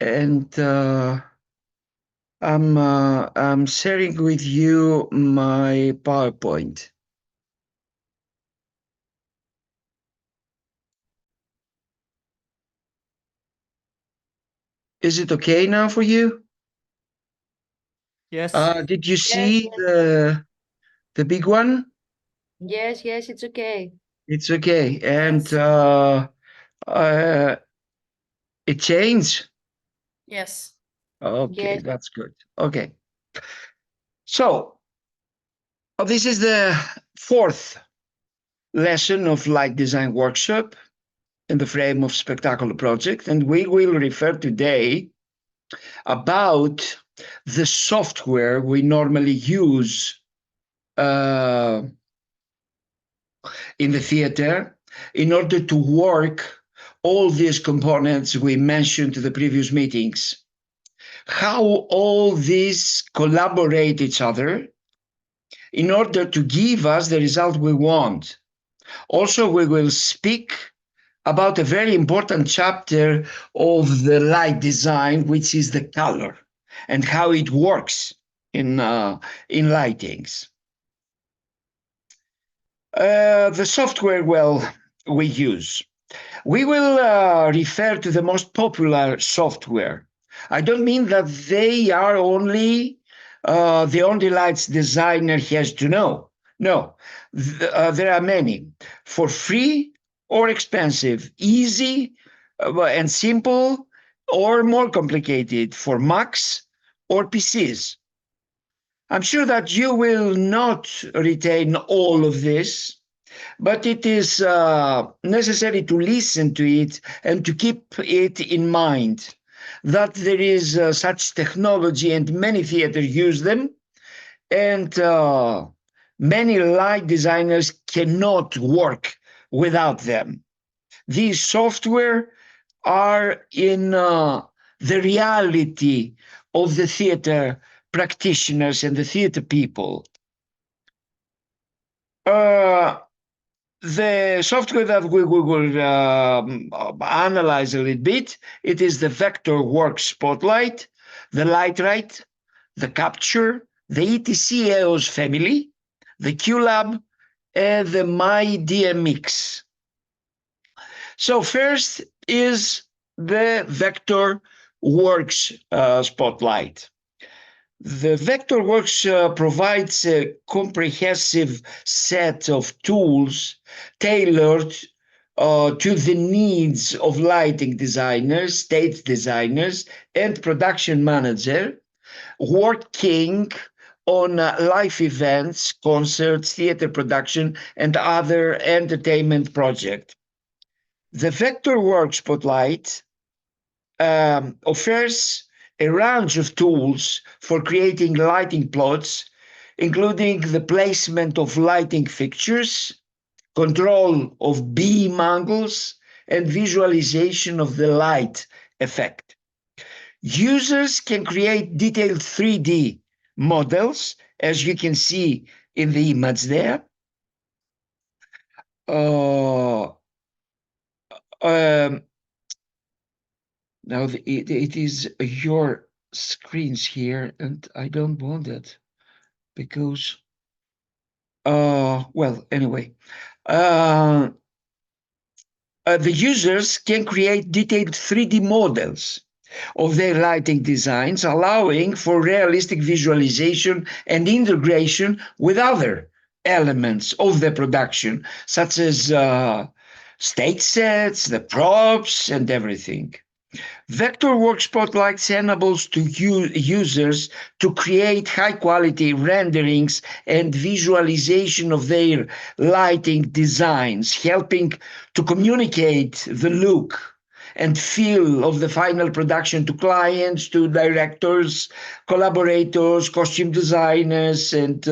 and I'm sharing with you my PowerPoint. Is it okay now for you? Yes. Did you Yes, see yes, the big one? yes, yes, it's okay. It's okay, and Yes. uh, it changed. Yes. Okay, Yes, that's good. Okay, so this is the fourth lesson of light design workshop in the frame of Spectacolo project, and we will refer today about the software we normally use uh, in the theater in order to work all these components we mentioned in the previous meetings. How all these collaborate each other in order to give us the result we want. Also, we will speak about a very important chapter of the light design, which is the color and how it works in lightings. The software, well, we use. We will refer to the most popular software. I don't mean that they are only the only lights designer has to know. No, there are many. For free or expensive, easy and simple, or more complicated for Macs or PCs. I'm sure that you will not retain all of this, but it is necessary to listen to it and to keep it in mind that there is such technology and many theaters use them, and many light designers cannot work without them. These software are in the reality of the theater practitioners and the theater people. Uh, The software that we will analyze a little bit, it is the Vectorworks Spotlight, the Lightright, the Capture, the ETC EOS family, the QLab, and the MyDMX. So first is the Vectorworks Spotlight. The Vectorworks provides a comprehensive set of tools tailored to the needs of lighting designers, stage designers, and production manager working on live events, concerts, theater production, and other entertainment projects. The Vectorworks Spotlight offers a range of tools for creating lighting plots, including the placement of lighting fixtures, control of beam angles, and visualization of the light effect. Users can create detailed 3D models, as you can see in the image there. Uh, um, Now it is your screens here, and I don't want that because, well, anyway, uh, the users can create detailed 3D models of their lighting designs, allowing for realistic visualization and integration with other elements of the production, such as stage sets, the props, and everything. Vectorworks Spotlight enables to users to create high-quality renderings and visualization of their lighting designs, helping to communicate the look and feel of the final production to clients, to directors, collaborators, costume designers, and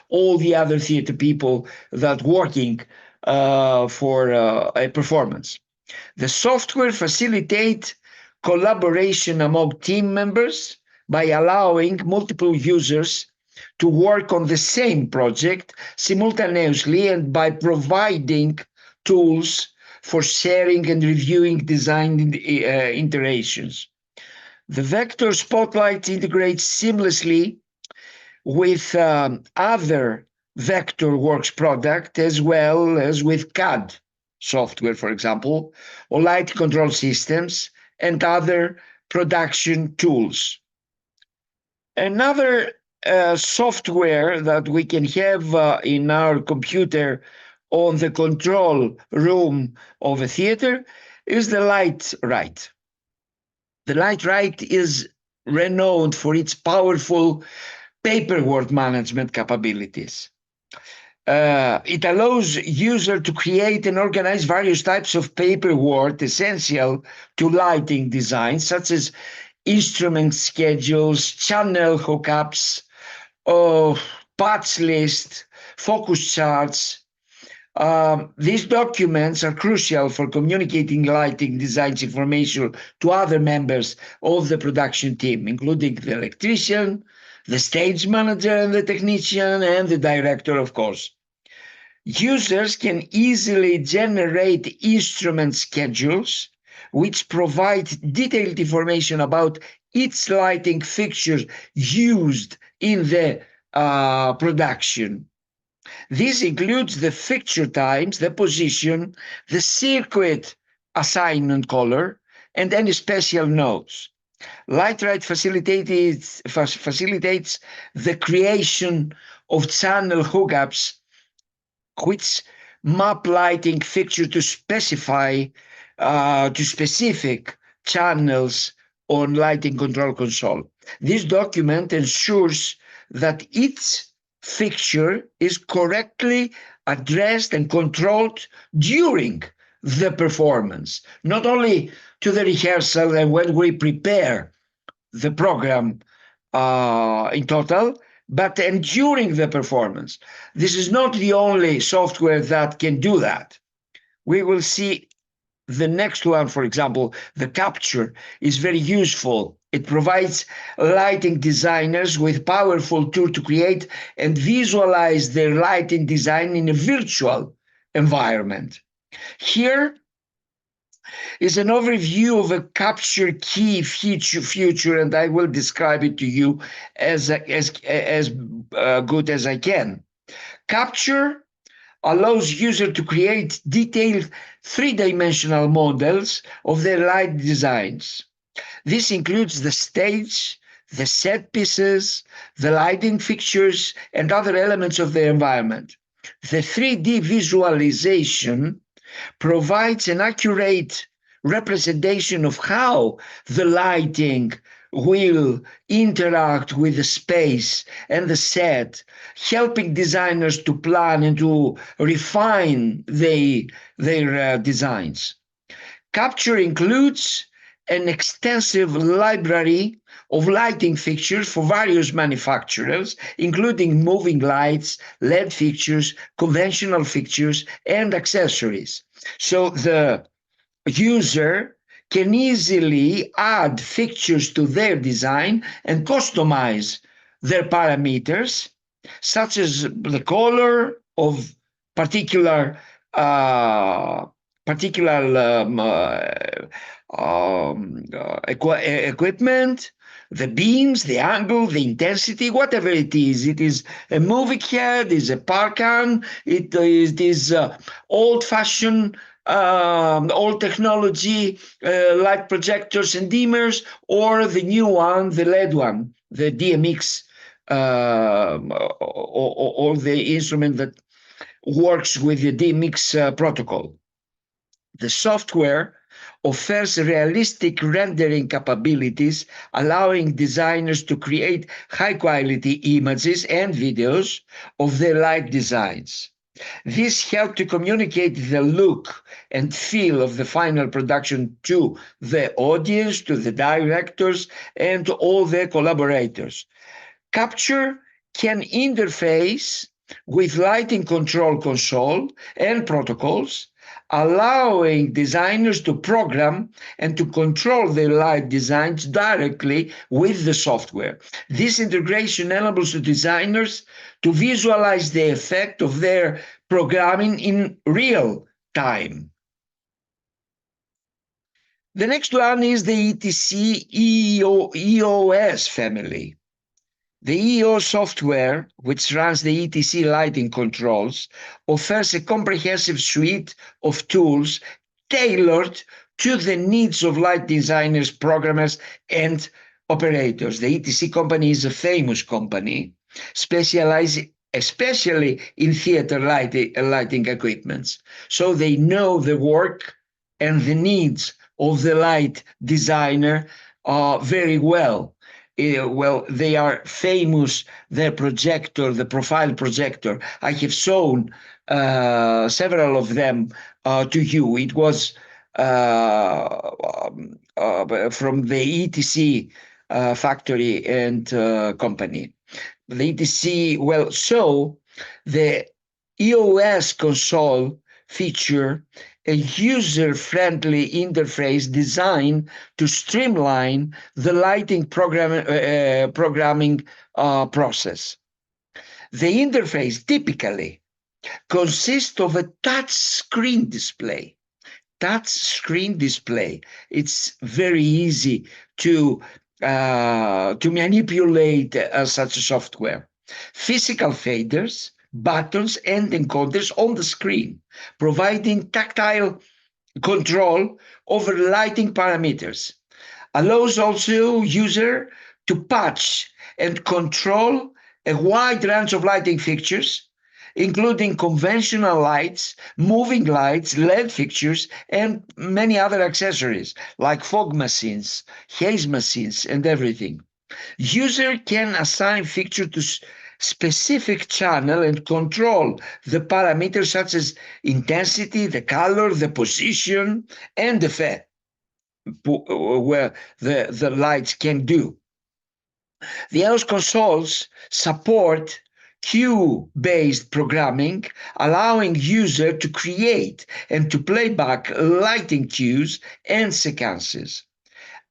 all the other theater people that working for a performance. The software facilitates collaboration among team members by allowing multiple users to work on the same project simultaneously and by providing tools for sharing and reviewing design iterations. The vector spotlight integrates seamlessly with other Vectorworks product as well as with CAD software, for example, or light control systems and other production tools. Another software that we can have in our computer on the control room of a theater is the Lightright. The Lightright is renowned for its powerful paperwork management capabilities. It allows user to create and organize various types of paperwork essential to lighting design, such as instrument schedules, channel hookups, parts list, focus charts. These documents are crucial for communicating lighting designs information to other members of the production team, including the electrician, the stage manager, and the technician, and the director, of course. Users can easily generate instrument schedules, which provide detailed information about each lighting fixture used in the production. This includes the fixture times, the position, the circuit assignment color, and any special notes. Lightright facilitates the creation of channel hookups which map lighting fixture to specific channels on lighting control console. This document ensures that each fixture is correctly addressed and controlled during the performance, not only to the rehearsal and when we prepare the program in total, but and during the performance. This is not the only software that can do that. We will see the next one, for example, the Capture is very useful. It provides lighting designers with powerful tool to create and visualize their lighting design in a virtual environment. Here is an overview of a Capture key feature, and I will describe it to you as good as I can. Capture allows user to create detailed three-dimensional models of their light designs. This includes the stage, the set pieces, the lighting fixtures, and other elements of the environment. The 3D visualization provides an accurate representation of how the lighting will interact with the space and the set, helping designers to plan and to refine their designs. Capture includes an extensive library of lighting fixtures for various manufacturers, including moving lights, LED fixtures, conventional fixtures, and accessories. So the user can easily add fixtures to their design and customize their parameters, such as the color of particular equipment, the beams, the angle, the intensity, whatever it is. It is a moving head, is a parkan, it is old-fashioned, old technology, light projectors and dimmers, or the new one, the LED one, the DMX, or the instrument that works with the DMX protocol. The software offers realistic rendering capabilities, allowing designers to create high-quality images and videos of their light designs. This helps to communicate the look and feel of the final production to the audience, to the directors, and to all their collaborators. Capture can interface with lighting control console and protocols, allowing designers to program and to control their light designs directly with the software. This integration enables the designers to visualize the effect of their programming in real time. The next one is the ETC EOS family. The EO software, which runs the ETC lighting controls, offers a comprehensive suite of tools tailored to the needs of light designers, programmers, and operators. The ETC company is a famous company, specializing especially in theater lighting equipments. So they know the work and the needs of the light designer very well. Well, they are famous. Their projector, the profile projector, I have shown several of them to you. It was from the ETC factory and company. The ETC, well, so the EOS console feature a user-friendly interface designed to streamline the lighting programming process. The interface typically consists of a touch screen display. It's very easy to manipulate such software. Physical faders, buttons, and encoders on the screen, providing tactile control over lighting parameters. Allows also user to patch and control a wide range of lighting fixtures, including conventional lights, moving lights, LED fixtures, and many other accessories like fog machines, haze machines, and everything. User can assign fixture to specific channel and control the parameters such as intensity, the color, the position, and the effect where the lights can do. The EOS consoles support cue-based programming, allowing user to create and to play back lighting cues and sequences.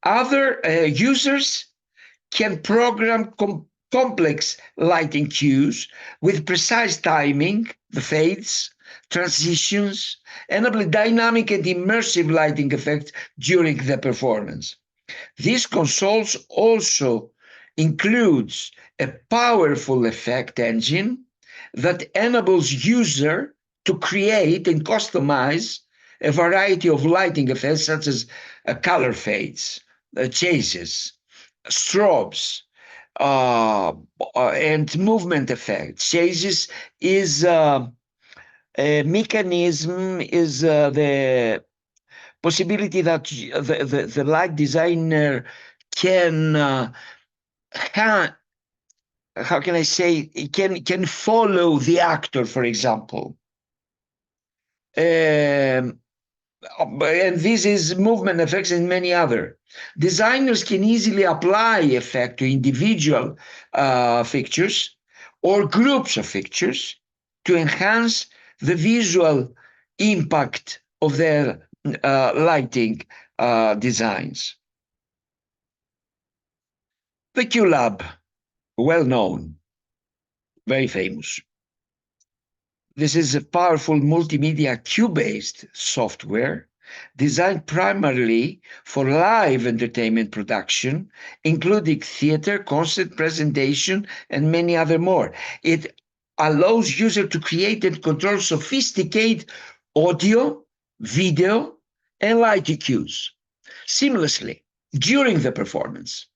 Other users can program complex lighting cues with precise timing, the fades, transitions, enabling dynamic and immersive lighting effects during the performance. These consoles also includes a powerful effect engine that enables user to create and customize a variety of lighting effects such as color fades, chases, strobes, and movement effects. Chases is a mechanism, is the possibility that the light designer can how can I say, can follow the actor, for example. And this is movement effects and many other. Designers can easily apply effect to individual fixtures or groups of fixtures to enhance the visual impact of their lighting designs. The QLab, well known, very famous. This is a powerful multimedia cue-based software designed primarily for live entertainment production, including theater, concert, presentation, and many other more. It allows users to create and control sophisticated audio, video, and lighting cues seamlessly during the performance.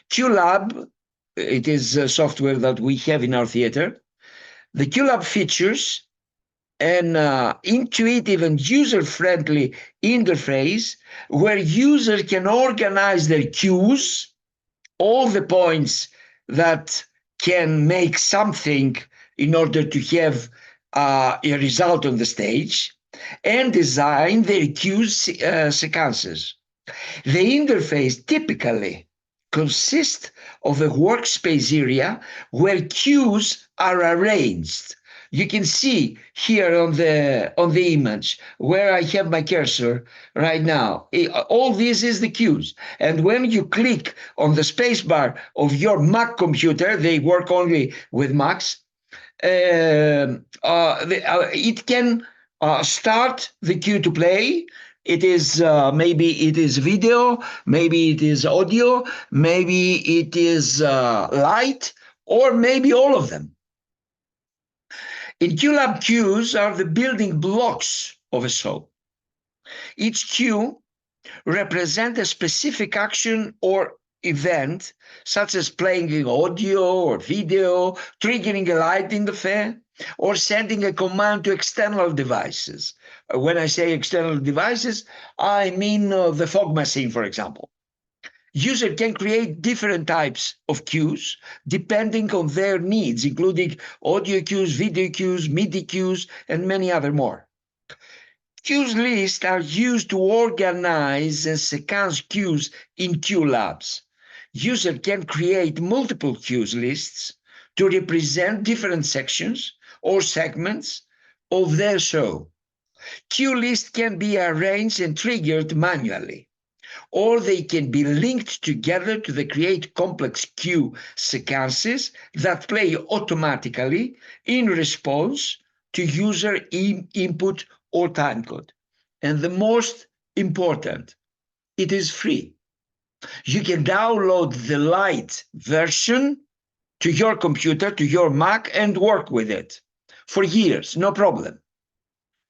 QLab, it is a software that we have in our theater. The QLab features an intuitive and user-friendly interface where users can organize their cues, all the points that can make something in order to have a result on the stage, and design their cue sequences. The interface typically consists of a workspace area where cues are arranged. You can see here on the image where I have my cursor right now. All this is the cues. And when you click on the spacebar of your Mac computer, they work only with Macs, it can start the cue to play, It is maybe it is video, maybe it is audio, maybe it is light, or maybe all of them. In QLab, cues are the building blocks of a show. Each cue represents a specific action or event, such as playing an audio or video, triggering a light in the fan, or sending a command to external devices. When I say external devices, I mean the fog machine, for example. User can create different types of cues depending on their needs, including audio cues, video cues, MIDI cues, and many other more. Cues lists are used to organize and sequence cues in QLabs. User can create multiple cues lists to represent different sections or segments of their show. Cue lists can be arranged and triggered manually, or they can be linked together to create complex cue sequences that play automatically in response to user input or timecode. And the most important, it is free. You can download the light version to your computer, to your Mac, and work with it for years, no problem.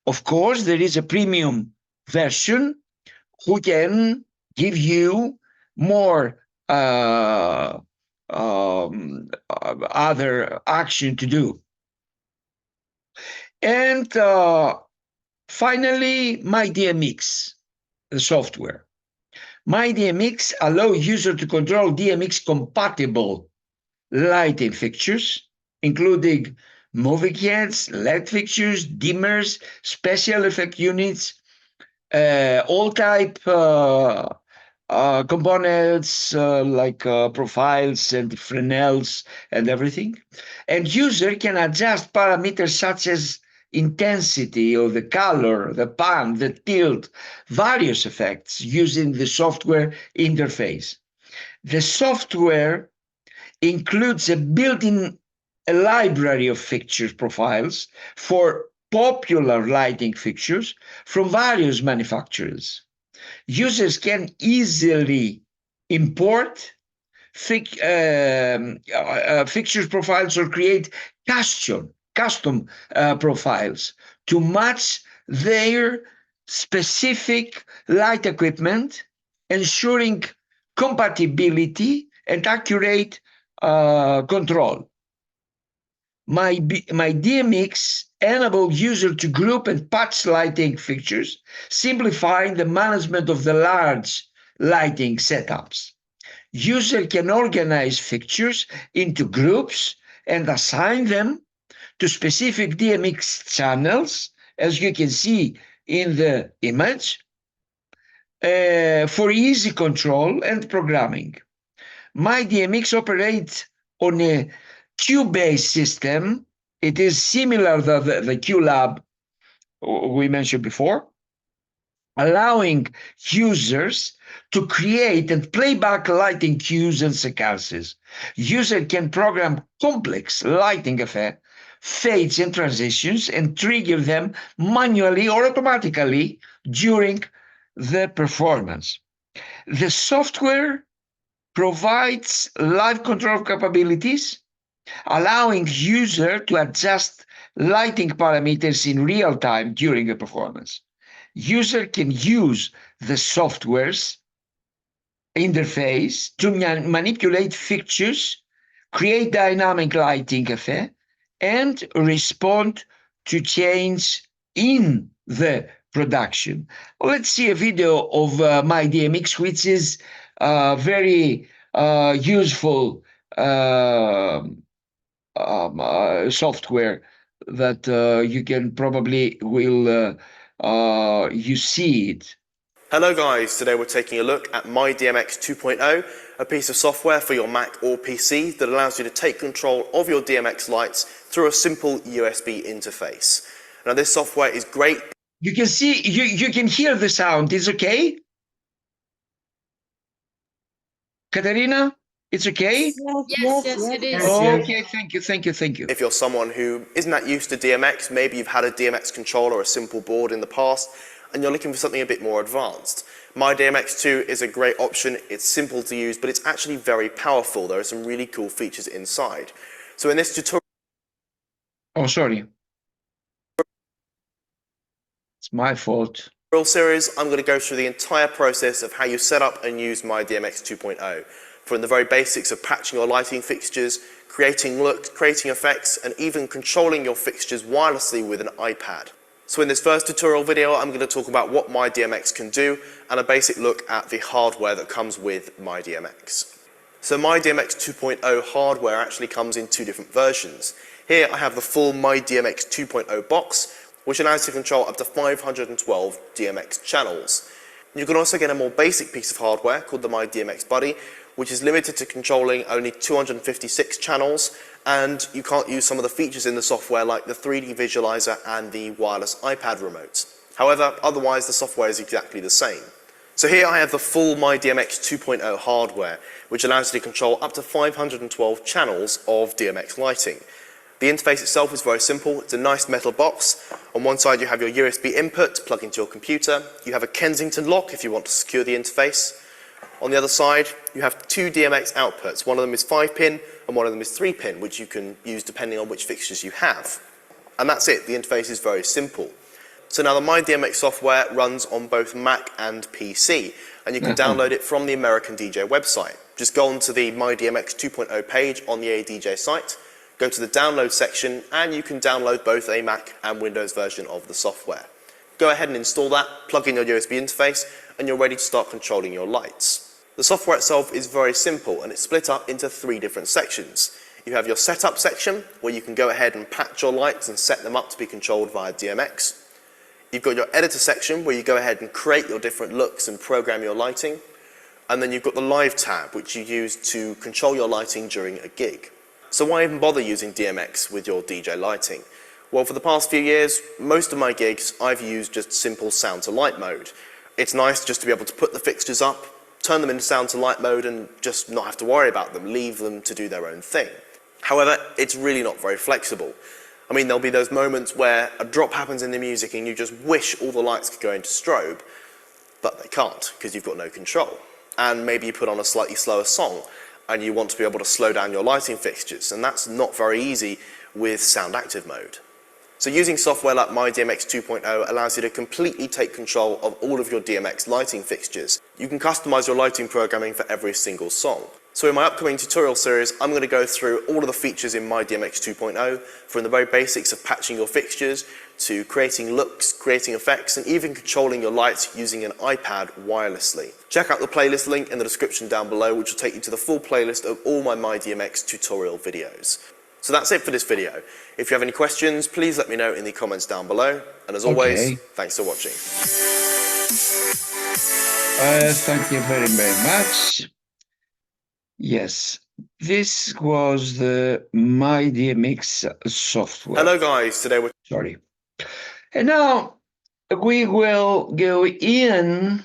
Of course, there is a premium version who can give you more other action to do. And finally, MyDMX, the software. MyDMX allows user to control DMX compatible lighting fixtures, including moving heads, LED fixtures, dimmers, special effect units, all type components like profiles and Fresnels and everything. And user can adjust parameters such as intensity or the color, the pan, the tilt, various effects using the software interface. The software includes a built-in library of fixture profiles for popular lighting fixtures from various manufacturers. Users can easily import fixture profiles or create custom profiles to match their specific light equipment, ensuring compatibility and accurate control. My DMX enables user to group and patch lighting fixtures, simplifying the management of the large lighting setups. User can organize fixtures into groups and assign them to specific DMX channels, as you can see in the image, for easy control and programming. MyDMX operates on a queue-based system. It is similar to the QLab we mentioned before, allowing users to create and play back lighting cues and sequences. User can program complex lighting effects, fades and transitions and trigger them manually or automatically during the performance. The software provides live control capabilities, allowing user to adjust lighting parameters in real time during a performance. User can use the software's interface to manipulate fixtures, create dynamic lighting effect, and respond to change in the production. Let's see a video of MyDMX, which is very useful software that you can probably you see it. Hello guys, today we're taking a look at MyDMX 2.0, a piece of software for your Mac or PC that allows you to take control of your DMX lights through a simple USB interface. Now this software is great. You can see, you can hear the sound, it's okay? Katerina, it's okay? Yes, it is. Okay, thank you. If you're someone who isn't that used to DMX, maybe you've had a DMX controller or a simple board in the past, and you're looking for something a bit more advanced. My DMX2 is a great option. It's simple to use, but it's actually very powerful. There are some really cool features inside. So in this tutorial, Oh, sorry. It's my fault. series, I'm going to go through the entire process of how you set up and use My DMX 2.0, from the very basics of patching your lighting fixtures, creating looks, creating effects, and even controlling your fixtures wirelessly with an iPad. So in this first tutorial video, I'm going to talk about what My DMX can do and a basic look at the hardware that comes with My DMX. So My DMX 2.0 hardware actually comes in two different versions. Here I have the full My DMX 2.0 box, which allows you to control up to 512 DMX channels. You can also get a more basic piece of hardware called the My DMX Buddy, which is limited to controlling only 256 channels, and you can't use some of the features in the software like the 3D visualizer and the wireless iPad remote. However, otherwise the software is exactly the same. So here I have the full My DMX 2.0 hardware, which allows you to control up to 512 channels of DMX lighting. The interface itself is very simple. It's a nice metal box. On one side you have your USB input to plug into your computer. You have a Kensington lock if you want to secure the interface. On the other side you have two DMX outputs. One of them is 5-pin and one of them is 3-pin, which you can use depending on which fixtures you have. And that's it. The interface is very simple. So now the My DMX software runs on both Mac and PC, and you can download it from the American DJ website. Just go onto the My DMX 2.0 page on the ADJ site, go to the download section, and you can download both a Mac and Windows version of the software. Go ahead and install that, plug in your USB interface, and you're ready to start controlling your lights. The software itself is very simple, and it's split up into three different sections. You have your setup section, where you can go ahead and patch your lights and set them up to be controlled via DMX. You've got your editor section, where you go ahead and create your different looks and program your lighting. And then you've got the live tab, which you use to control your lighting during a gig. So why even bother using DMX with your DJ lighting? Well, for the past few years, most of my gigs, I've used just simple sound to light mode. It's nice just to be able to put the fixtures up, turn them into sound to light mode, and just not have to worry about them, leave them to do their own thing. However, it's really not very flexible. I mean, there'll be those moments where a drop happens in the music and you just wish all the lights could go into strobe, but they can't because you've got no control. And maybe you put on a slightly slower song and you want to be able to slow down your lighting fixtures, and that's not very easy with sound active mode. So using software like My DMX 2.0 allows you to completely take control of all of your DMX lighting fixtures. You can customize your lighting programming for every single song. So in my upcoming tutorial series, I'm going to go through all of the features in My DMX 2.0, from the very basics of patching your fixtures, to creating looks, creating effects, and even controlling your lights using an iPad wirelessly. Check out the playlist link in the description down below, which will take you to the full playlist of all my DMX tutorial videos. So that's it for this video. If you have any questions, please let me know in the comments down below. And as always, thanks for watching. Thank you very, very much. Yes, this was the My DMX software. Hello guys, today we're... Sorry. And now we will go in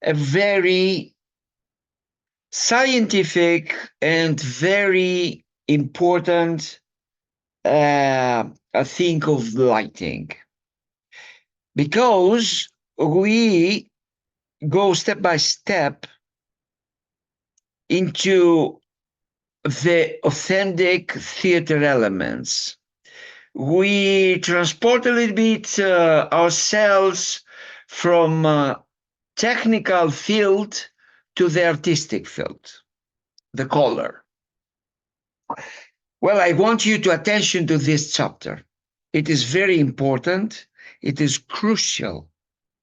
a very scientific and very important thing of lighting, because we go step by step into the authentic theater elements. We transport a little bit ourselves from technical field to the artistic field, the color. Well, I want you to attention to this chapter. It is very important. It is crucial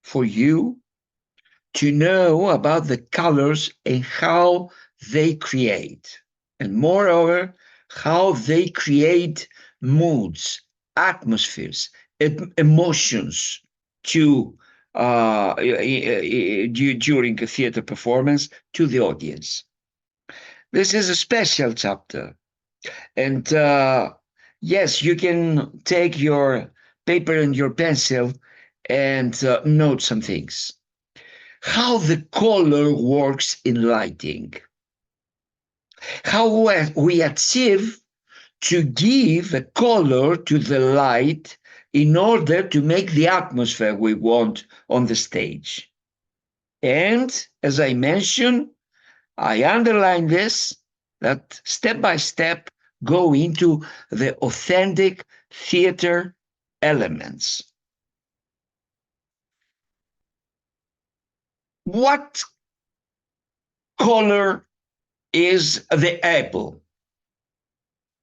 for you to know about the colors and how they create, and moreover, how they create moods, atmospheres, emotions to during a theater performance to the audience. This is a special chapter, and yes, you can take your paper and your pencil and note some things. How the color works in lighting. How we achieve to give a color to the light in order to make the atmosphere we want on the stage. And as I mentioned, I underline this, that step by step go into the authentic theater elements. What color is the apple?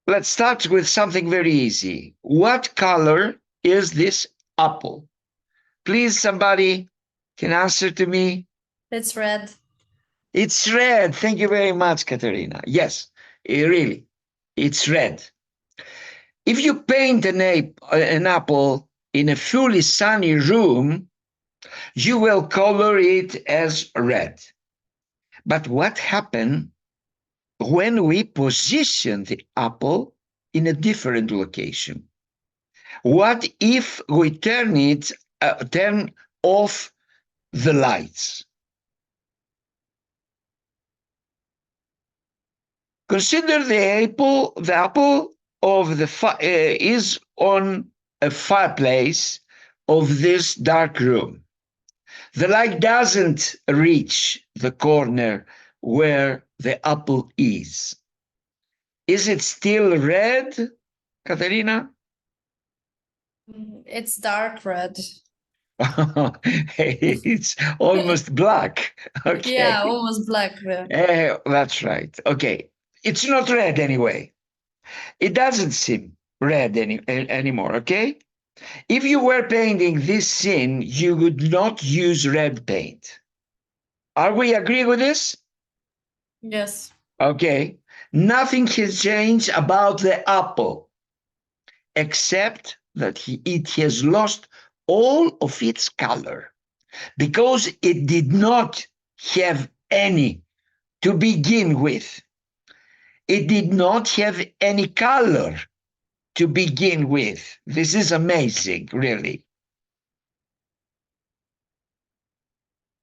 Let's start with something very easy. What color is this apple? Please, somebody can answer to me. It's red. It's red. Thank you very much, Katerina. Yes, really, it's red. If you paint an apple in a fully sunny room, you will color it as red. But what happens when we position the apple in a different location? What if we turn off the lights? Consider the apple of is on a fireplace of this dark room. The light doesn't reach the corner where the apple is. Is it still red, Katerina? It's dark red. It's almost black. Okay. Yeah, almost black red. That's right. Okay. It's not red anyway. It doesn't seem red anymore, okay? If you were painting this scene, you would not use red paint. Are we agree with this? Yes. Okay. Nothing has changed about the apple, except that it has lost all of its color because it did not have any to begin with. It did not have any color to begin with. This is amazing, really.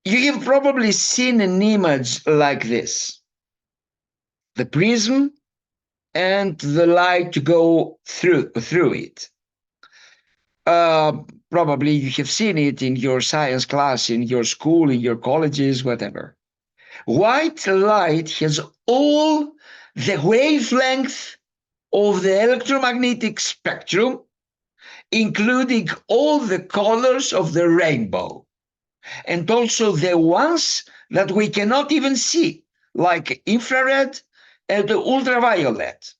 You have probably seen an image like this. The prism and the light to go through it. Probably you have seen it in your science class, in your school, in your colleges, whatever. White light has all the wavelength of the electromagnetic spectrum, including all the colors of the rainbow, and also the ones that we cannot even see, like infrared and ultraviolet.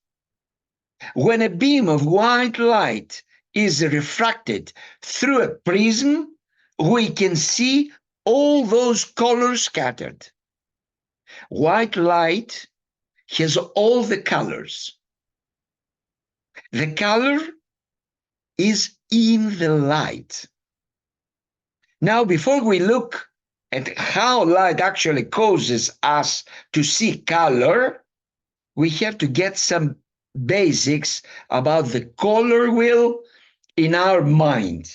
When a beam of white light is refracted through a prism, we can see all those colors scattered. White light has all the colors. The color is in the light. Now, before we look at how light actually causes us to see color, we have to get some basics about the color wheel in our mind.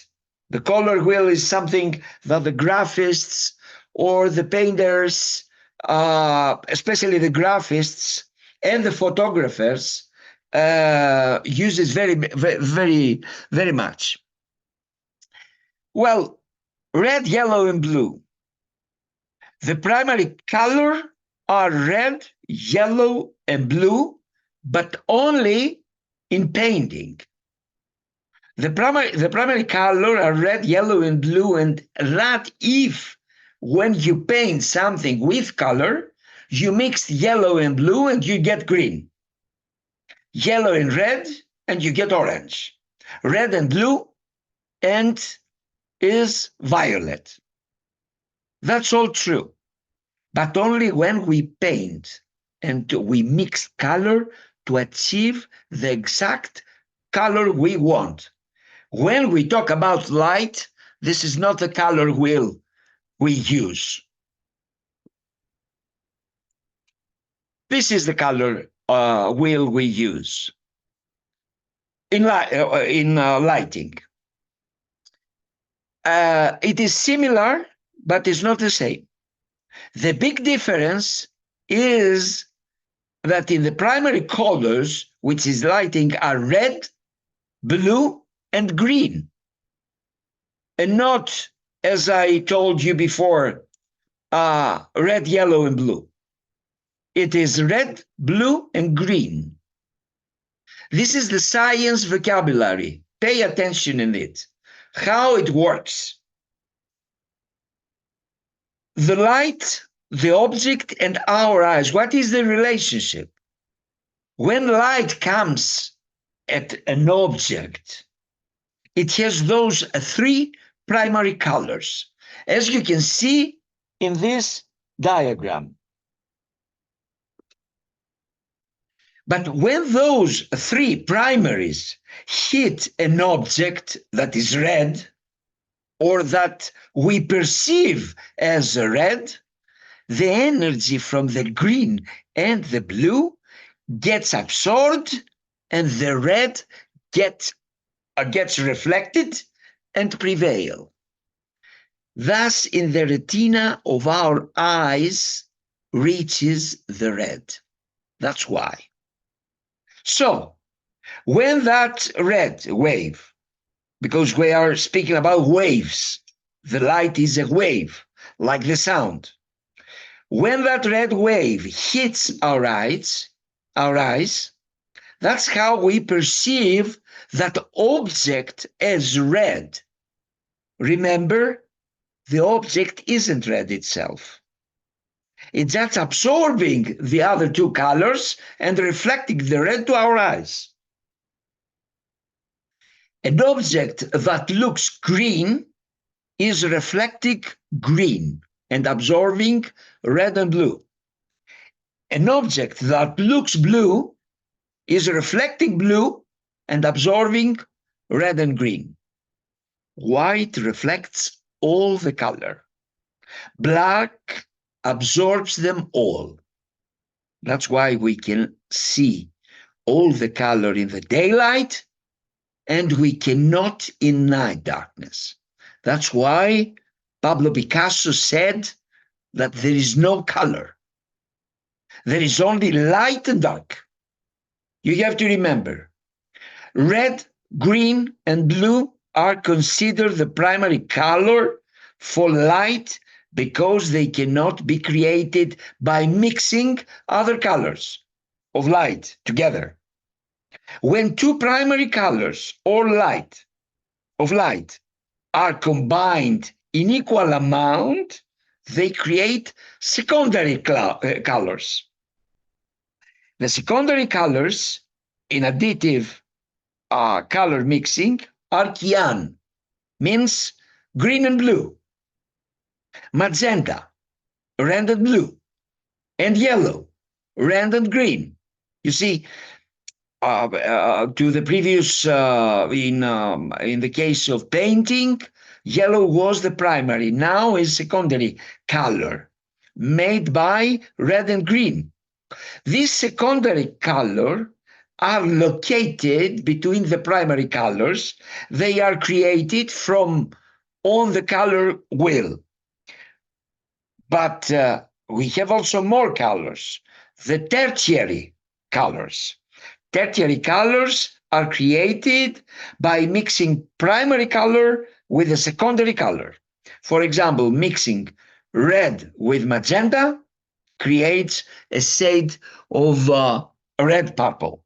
The color wheel is something that the graphists or the painters, especially the graphists and the photographers, uses very much. Well, red, yellow, and blue. The primary color are red, yellow, and blue, but only in painting. The primary color are red, yellow, and blue, and that if when you paint something with color, you mix yellow and blue and you get green. Yellow and red and you get orange. Red and blue and is violet. That's all true, but only when we paint and we mix color to achieve the exact color we want. When we talk about light, this is not the color wheel we use. This is the color wheel we use in lighting. It is similar, but it's not the same. The big difference is that in the primary colors, which is lighting, are red, blue, and green. and not, as I told you before, red, yellow, and blue. It is red, blue, and green. This is the science vocabulary. Pay attention in it, how it works. The light, the object, and our eyes. What is the relationship? When light comes at an object, it has those three primary colors, as you can see in this diagram. But when those three primaries hit an object that is red, or that we perceive as red, the energy from the green and the blue gets absorbed, and the red gets reflected and prevail. Thus, in the retina of our eyes reaches the red. That's why. So, when that red wave, because we are speaking about waves, the light is a wave, like the sound. When that red wave hits our eyes, that's how we perceive that object as red. Remember, the object isn't red itself. It's just absorbing the other two colors and reflecting the red to our eyes. An object that looks green is reflecting green and absorbing red and blue. An object that looks blue is reflecting blue and absorbing red and green. White reflects all the color. Black absorbs them all. That's why we can see all the color in the daylight, and we cannot in night darkness. That's why Pablo Picasso said that there is no color. There is only light and dark. You have to remember, red, green, and blue are considered the primary color for light because they cannot be created by mixing other colors of light together. When two primary colors or light are combined in equal amount, they create secondary colors. The secondary colors in additive color mixing are cyan, means green and blue, magenta, red and blue, and yellow, red and green. You see, to the previous, in the case of painting, yellow was the primary, now is secondary color made by red and green. This secondary color are located between the primary colors. They are created from on the color wheel. But we have also more colors, the tertiary colors. Tertiary colors are created by mixing primary color with a secondary color. For example, mixing red with magenta creates a shade of red purple.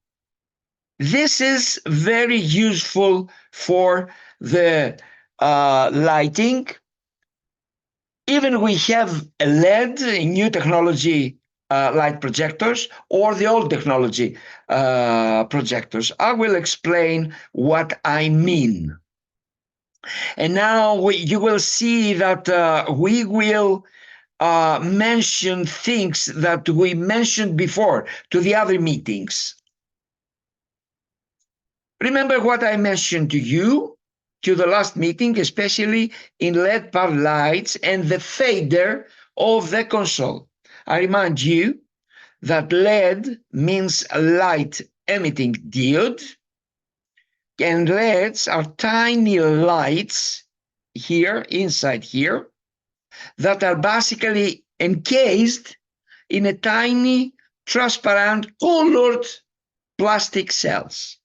This is very useful for the lighting. Even we have a LED, a new technology light projectors, or the old technology projectors. I will explain what I mean. And now you will see that we will mention things that we mentioned before to the other meetings. Remember what I mentioned to you to the last meeting, especially in LED power lights and the fader of the console. I remind you that LED means light emitting diode, and LEDs are tiny lights here, inside here, that are basically encased in a tiny transparent colored plastic cells.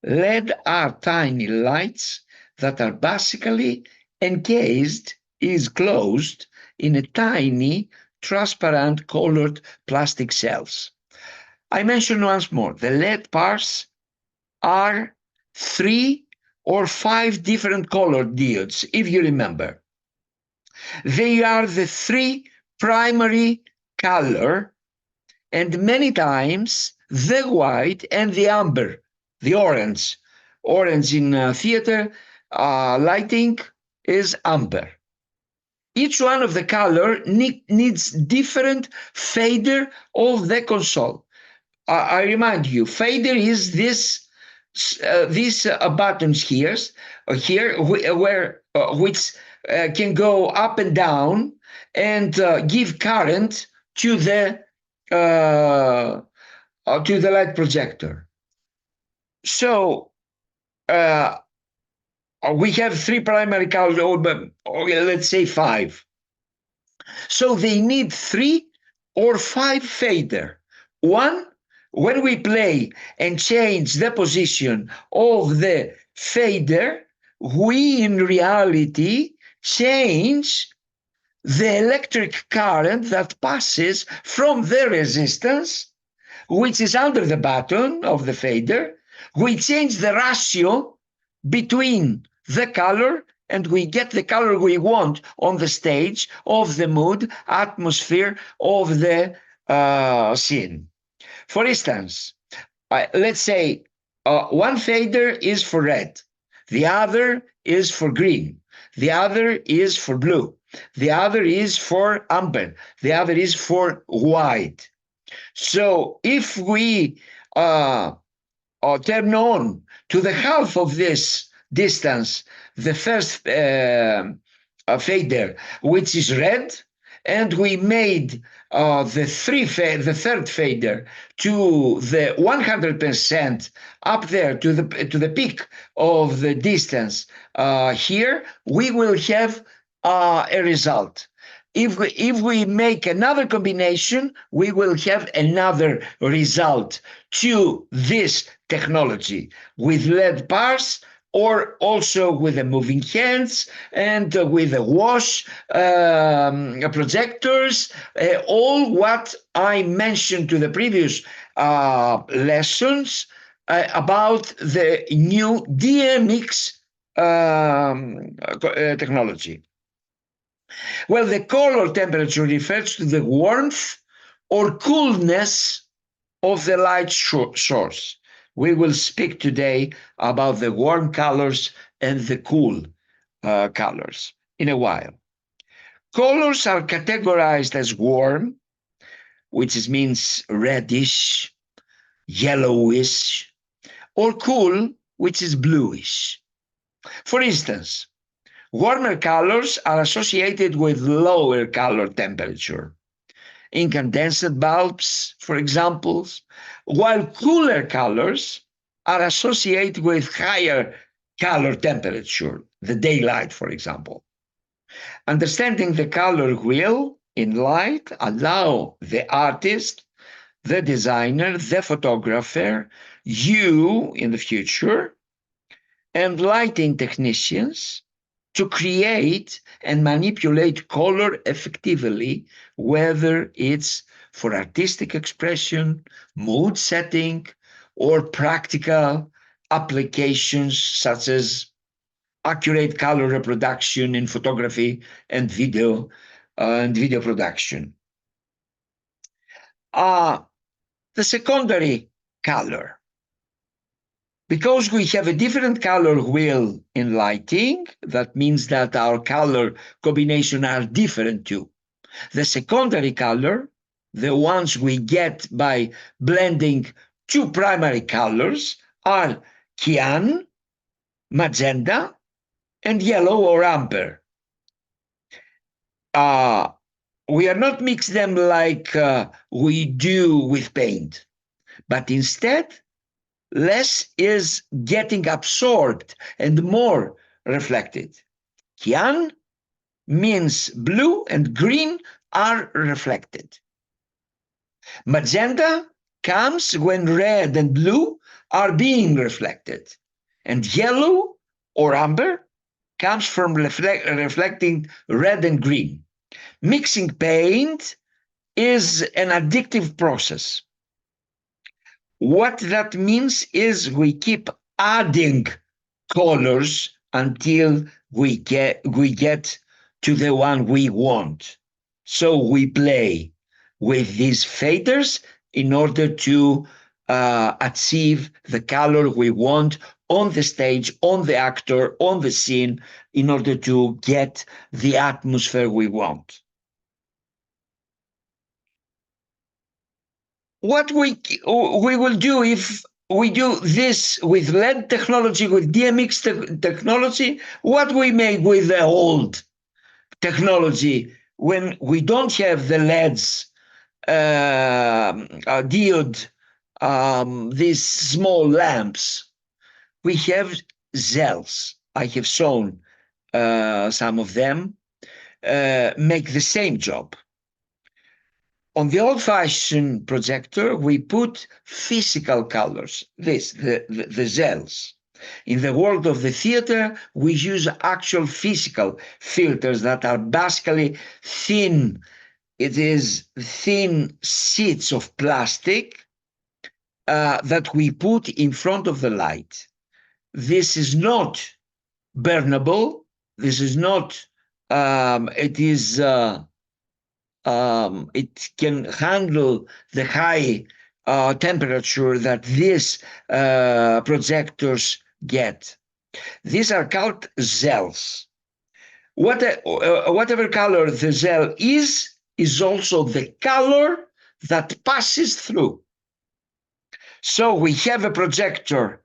LED are tiny lights that are basically closed in a tiny, transparent, colored plastic cells. I mention once more, the LED bars are 3 or 5 different colored diodes, if you remember. They are the 3 primary color, and many times the white and the amber, the orange. Orange in theater lighting is amber. Each one of the color needs different fader of the console. I remind you, fader is these buttons here, where which can go up and down and give current to the light projector. So we have 3 primary colors, or let's say 5. So they need 3 or 5 fader. One, when we play and change the position of the fader, we in reality change the electric current that passes from the resistance, which is under the button of the fader. We change the ratio between the color, and we get the color we want on the stage of the mood, atmosphere of the scene. For instance, let's say one fader is for red, the other is for green, the other is for blue, the other is for amber, the other is for white. So if we turn on to the half of this distance the first fader, which is red, and we made the third fader to the 100% up there to the peak of the distance here, we will have a result. If we make another combination, we will have another result to this technology with LED bars, or also with the moving hands and with the wash projectors, all what I mentioned to the previous lessons about the new DMX technology. Well, the color temperature refers to the warmth or coolness of the light source. We will speak today about the warm colors and the cool colors in a while. Colors are categorized as warm, which means reddish, yellowish, or cool, which is bluish. For instance, warmer colors are associated with lower color temperature. Incandescent bulbs, for example, while cooler colors are associated with higher color temperature, the daylight, for example. Understanding the color wheel in light allow the artist, the designer, the photographer, you in the future, and lighting technicians to create and manipulate color effectively, whether it's for artistic expression, mood setting, or practical applications such as accurate color reproduction in photography and video production. The secondary color. Because we have a different color wheel in lighting, that means that our color combination are different too. The secondary color, the ones we get by blending 2 primary colors, are cyan, magenta, and yellow or amber. We are not mix them like we do with paint, but instead less is getting absorbed and more reflected. Cyan means blue and green are reflected. Magenta comes when red and blue are being reflected. And yellow or amber comes from reflecting red and green. Mixing paint is an addictive process. What that means is we keep adding colors until we get to the one we want. So we play with these faders in order to achieve the color we want on the stage, on the actor, on the scene, in order to get the atmosphere we want. What we will do if we do this with LED technology, with DMX technology, what we made with the old technology when we don't have the LEDs, diode, these small lamps, we have zells. I have shown some of them make the same job. On the old-fashioned projector, we put physical colors, the zells. In the world of the theater, we use actual physical filters that are basically thin. It is thin sheets of plastic that we put in front of the light. This is not burnable. This is not, it can handle the high temperature that these projectors get. These are called zells. Whatever color the zell is also the color that passes through. So we have a projector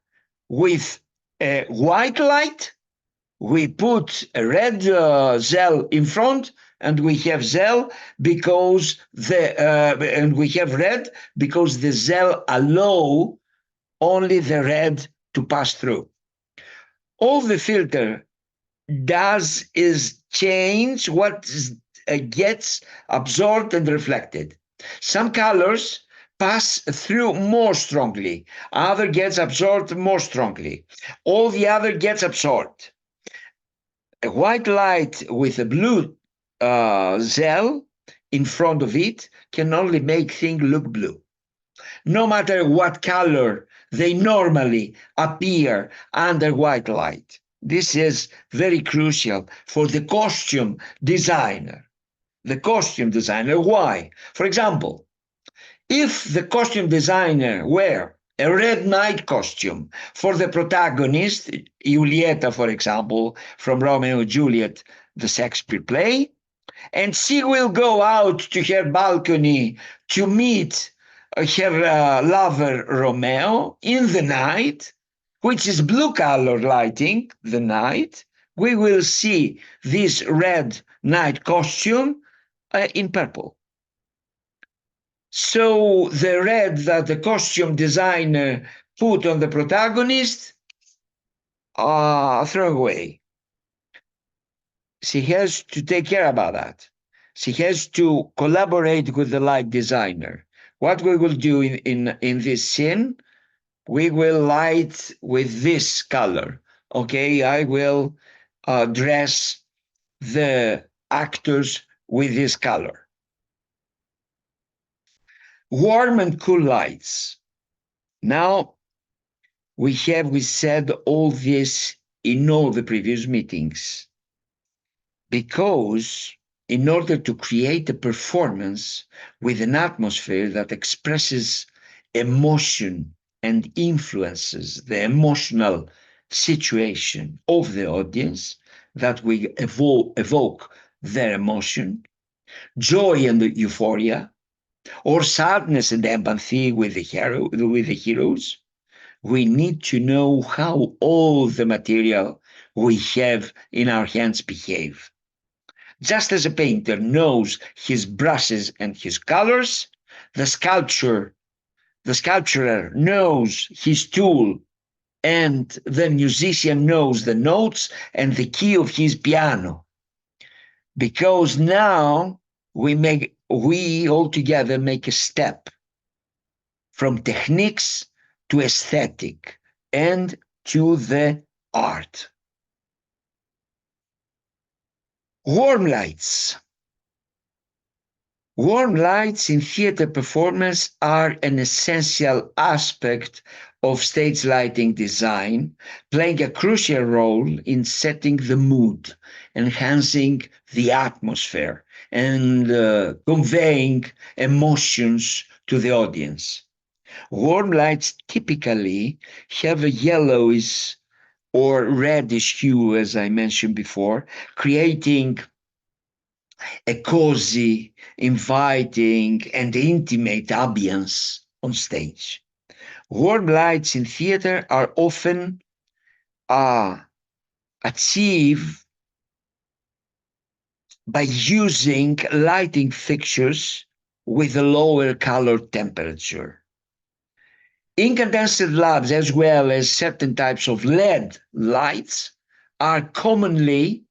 with a white light, we put a red zell in front, and we have zell because and we have red because the zell allow only the red to pass through. All the filter does is change what gets absorbed and reflected. Some colors pass through more strongly, other gets absorbed more strongly, all the other gets absorbed. A white light with a blue zell in front of it can only make things look blue. No matter what color they normally appear under white light. This is very crucial for the costume designer. The costume designer, why? For example, if the costume designer wear a red night costume for the protagonist, Julieta, for example, from Romeo and Juliet, the Shakespeare play, and she will go out to her balcony to meet her lover Romeo in the night, which is blue color lighting, the night, we will see this red night costume in purple. So the red that the costume designer put on the protagonist, throw away. She has to take care about that. She has to collaborate with the light designer. What we will do in this scene, we will light with this color. Okay, I will dress the actors with this color. Warm and cool lights. Now, we said all this in all the previous meetings because in order to create a performance with an atmosphere that expresses emotion and influences the emotional situation of the audience, that we evoke their emotion, joy and euphoria, or sadness and empathy with the heroes, we need to know how all the material we have in our hands behave. Just as a painter knows his brushes and his colors, the sculpturer knows his tool, and the musician knows the notes and the key of his piano. Because now we all together make a step from techniques to aesthetic and to the art. Warm lights. Warm lights in theater performance are an essential aspect of stage lighting design, playing a crucial role in setting the mood, enhancing the atmosphere, and conveying emotions to the audience. Warm lights typically have a yellowish or reddish hue, as I mentioned before, creating a cozy, inviting, and intimate ambience on stage. Warm lights in theater are often achieved by using lighting fixtures with a lower color temperature. Incandescent lamps, as well as certain types of LED lights, are commonly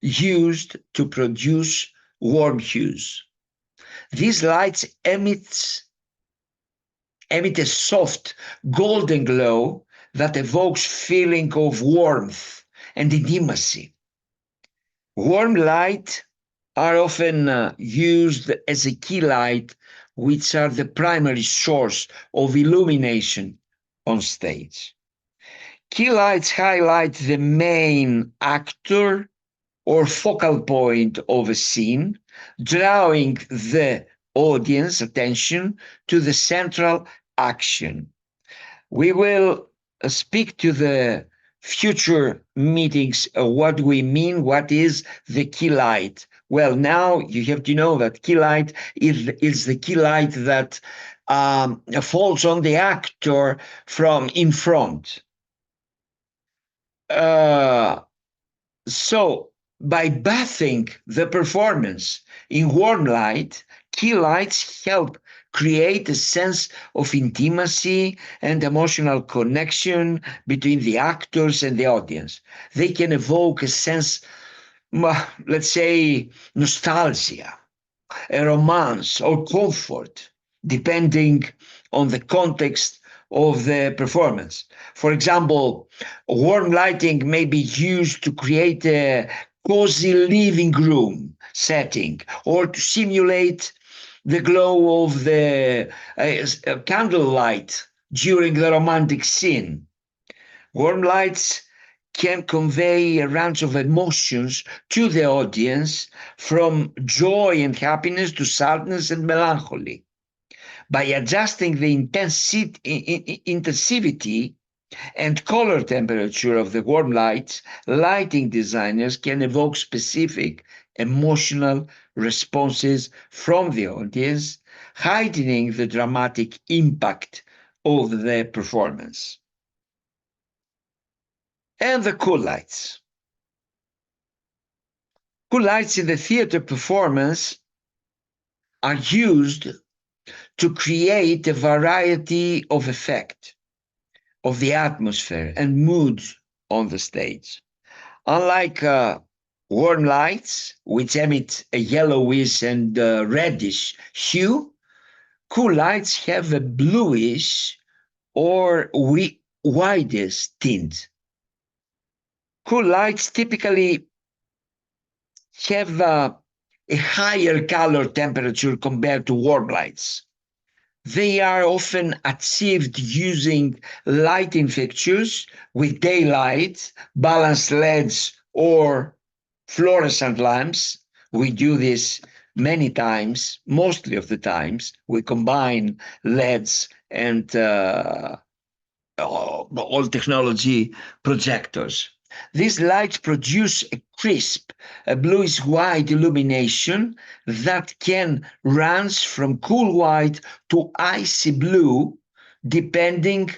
used to produce warm hues. These lights emit a soft golden glow that evokes feeling of warmth and intimacy. Warm light are often used as a key light, which are the primary source of illumination on stage. Key lights highlight the main actor or focal point of a scene, drawing the audience attention to the central action. We will speak to the future meetings what we mean, what is the key light. Well, now you have to know that key light is the key light that falls on the actor from in front. So, by bathing the performance in warm light, key lights help create a sense of intimacy and emotional connection between the actors and the audience. They can evoke a sense, let's say, nostalgia, a romance, or comfort, depending on the context of the performance. For example, warm lighting may be used to create a cozy living room setting or to simulate the glow of the candlelight during the romantic scene. Warm lights can convey a range of emotions to the audience, from joy and happiness to sadness and melancholy. By adjusting the intensity and color temperature of the warm lights, lighting designers can evoke specific emotional responses from the audience, heightening the dramatic impact of the performance. And the cool lights. Cool lights in the theater performance are used to create a variety of effect of the atmosphere and mood on the stage. Unlike warm lights, which emit a yellowish and reddish hue, cool lights have a bluish or whitish tint. Cool lights typically have a higher color temperature compared to warm lights. They are often achieved using lighting fixtures with daylight, balanced LEDs, or fluorescent lamps. We do this many times, mostly of the times. We combine LEDs and all technology projectors. These lights produce a crisp, a bluish white illumination that can range from cool white to icy blue, depending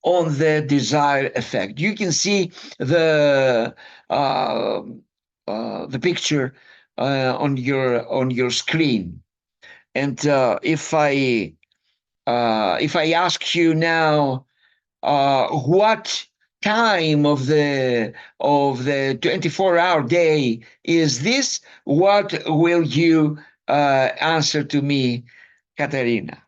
on the desired effect. You can see the picture on your screen, and if I ask you now, what time of the 24-hour day is this, what will you answer to me, Katerina?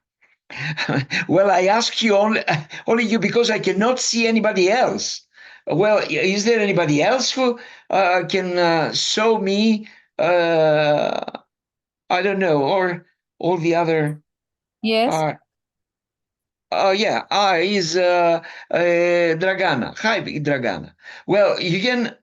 Well, I ask you only you because I cannot see anybody else. Well, is there anybody else who can show me I don't know, or all the other Yes. are. Yeah, is Dragana. Hi, Dragana. Well, you can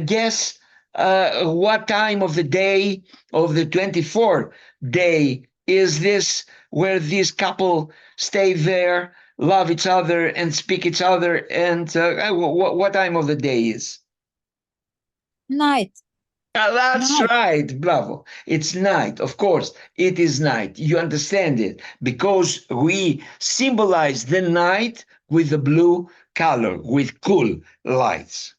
guess what time of the day of the 24th day is this, where this couple stay there, love each other, and speak each other, and what time of the day is? Night. That's Night. right, bravo. It's night, of course, it is night. You understand it because we symbolize the night with the blue color, with cool lights.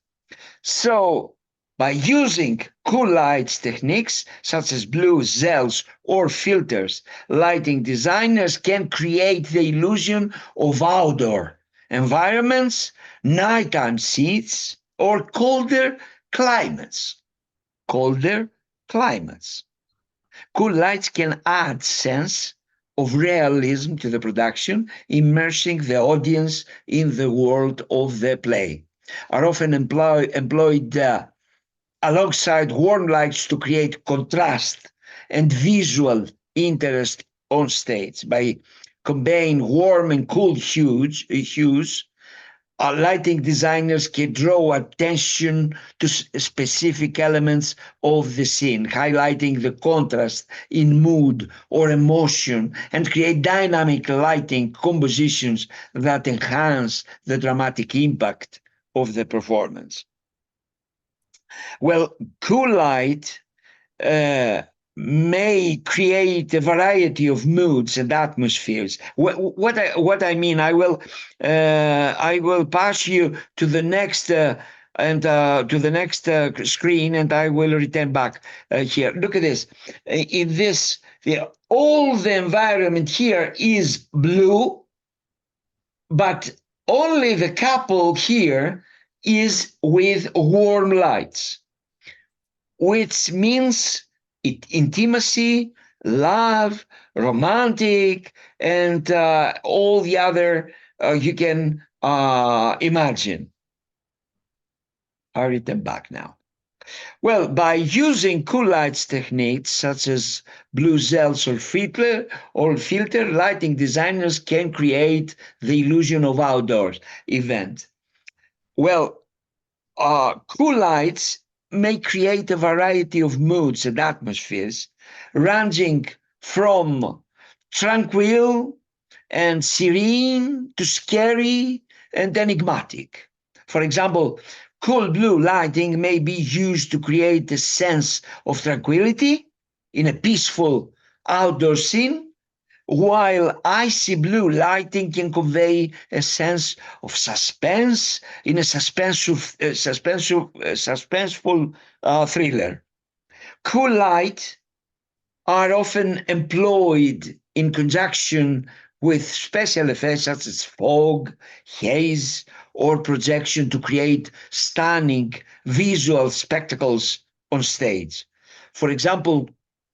So, by using cool lights techniques such as blue zells or filters, lighting designers can create the illusion of outdoor environments, nighttime scenes, or climates colder climates. Cool lights can add sense of realism to the production, immersing the audience in the world of the play. Are often employed alongside warm lights to create contrast and visual interest on stage. By combining warm and cool hues, lighting designers can draw attention to specific elements of the scene, highlighting the contrast in mood or emotion, and create dynamic lighting compositions that enhance the dramatic impact of the performance. Well, cool light uh, may create a variety of moods and atmospheres. What I mean, I will pass you to the next screen, and I will return back here. Look at this. In this, all the environment here is blue, but only the couple here is with warm lights, which means intimacy, love, romantic, and all the other you can imagine. I'll read them back now. Well, by using cool lights techniques such as blue zells or filter, lighting designers can create the illusion of outdoors event. Well, cool lights may create a variety of moods and atmospheres, ranging from tranquil and serene to scary and enigmatic. For example, cool blue lighting may be used to create a sense of tranquility in a peaceful outdoor scene, while icy blue lighting can convey a sense of suspense in a suspenseful thriller. Cool light are often employed in conjunction with special effects such as fog, haze, or projection to create stunning visual spectacles on stage. For example,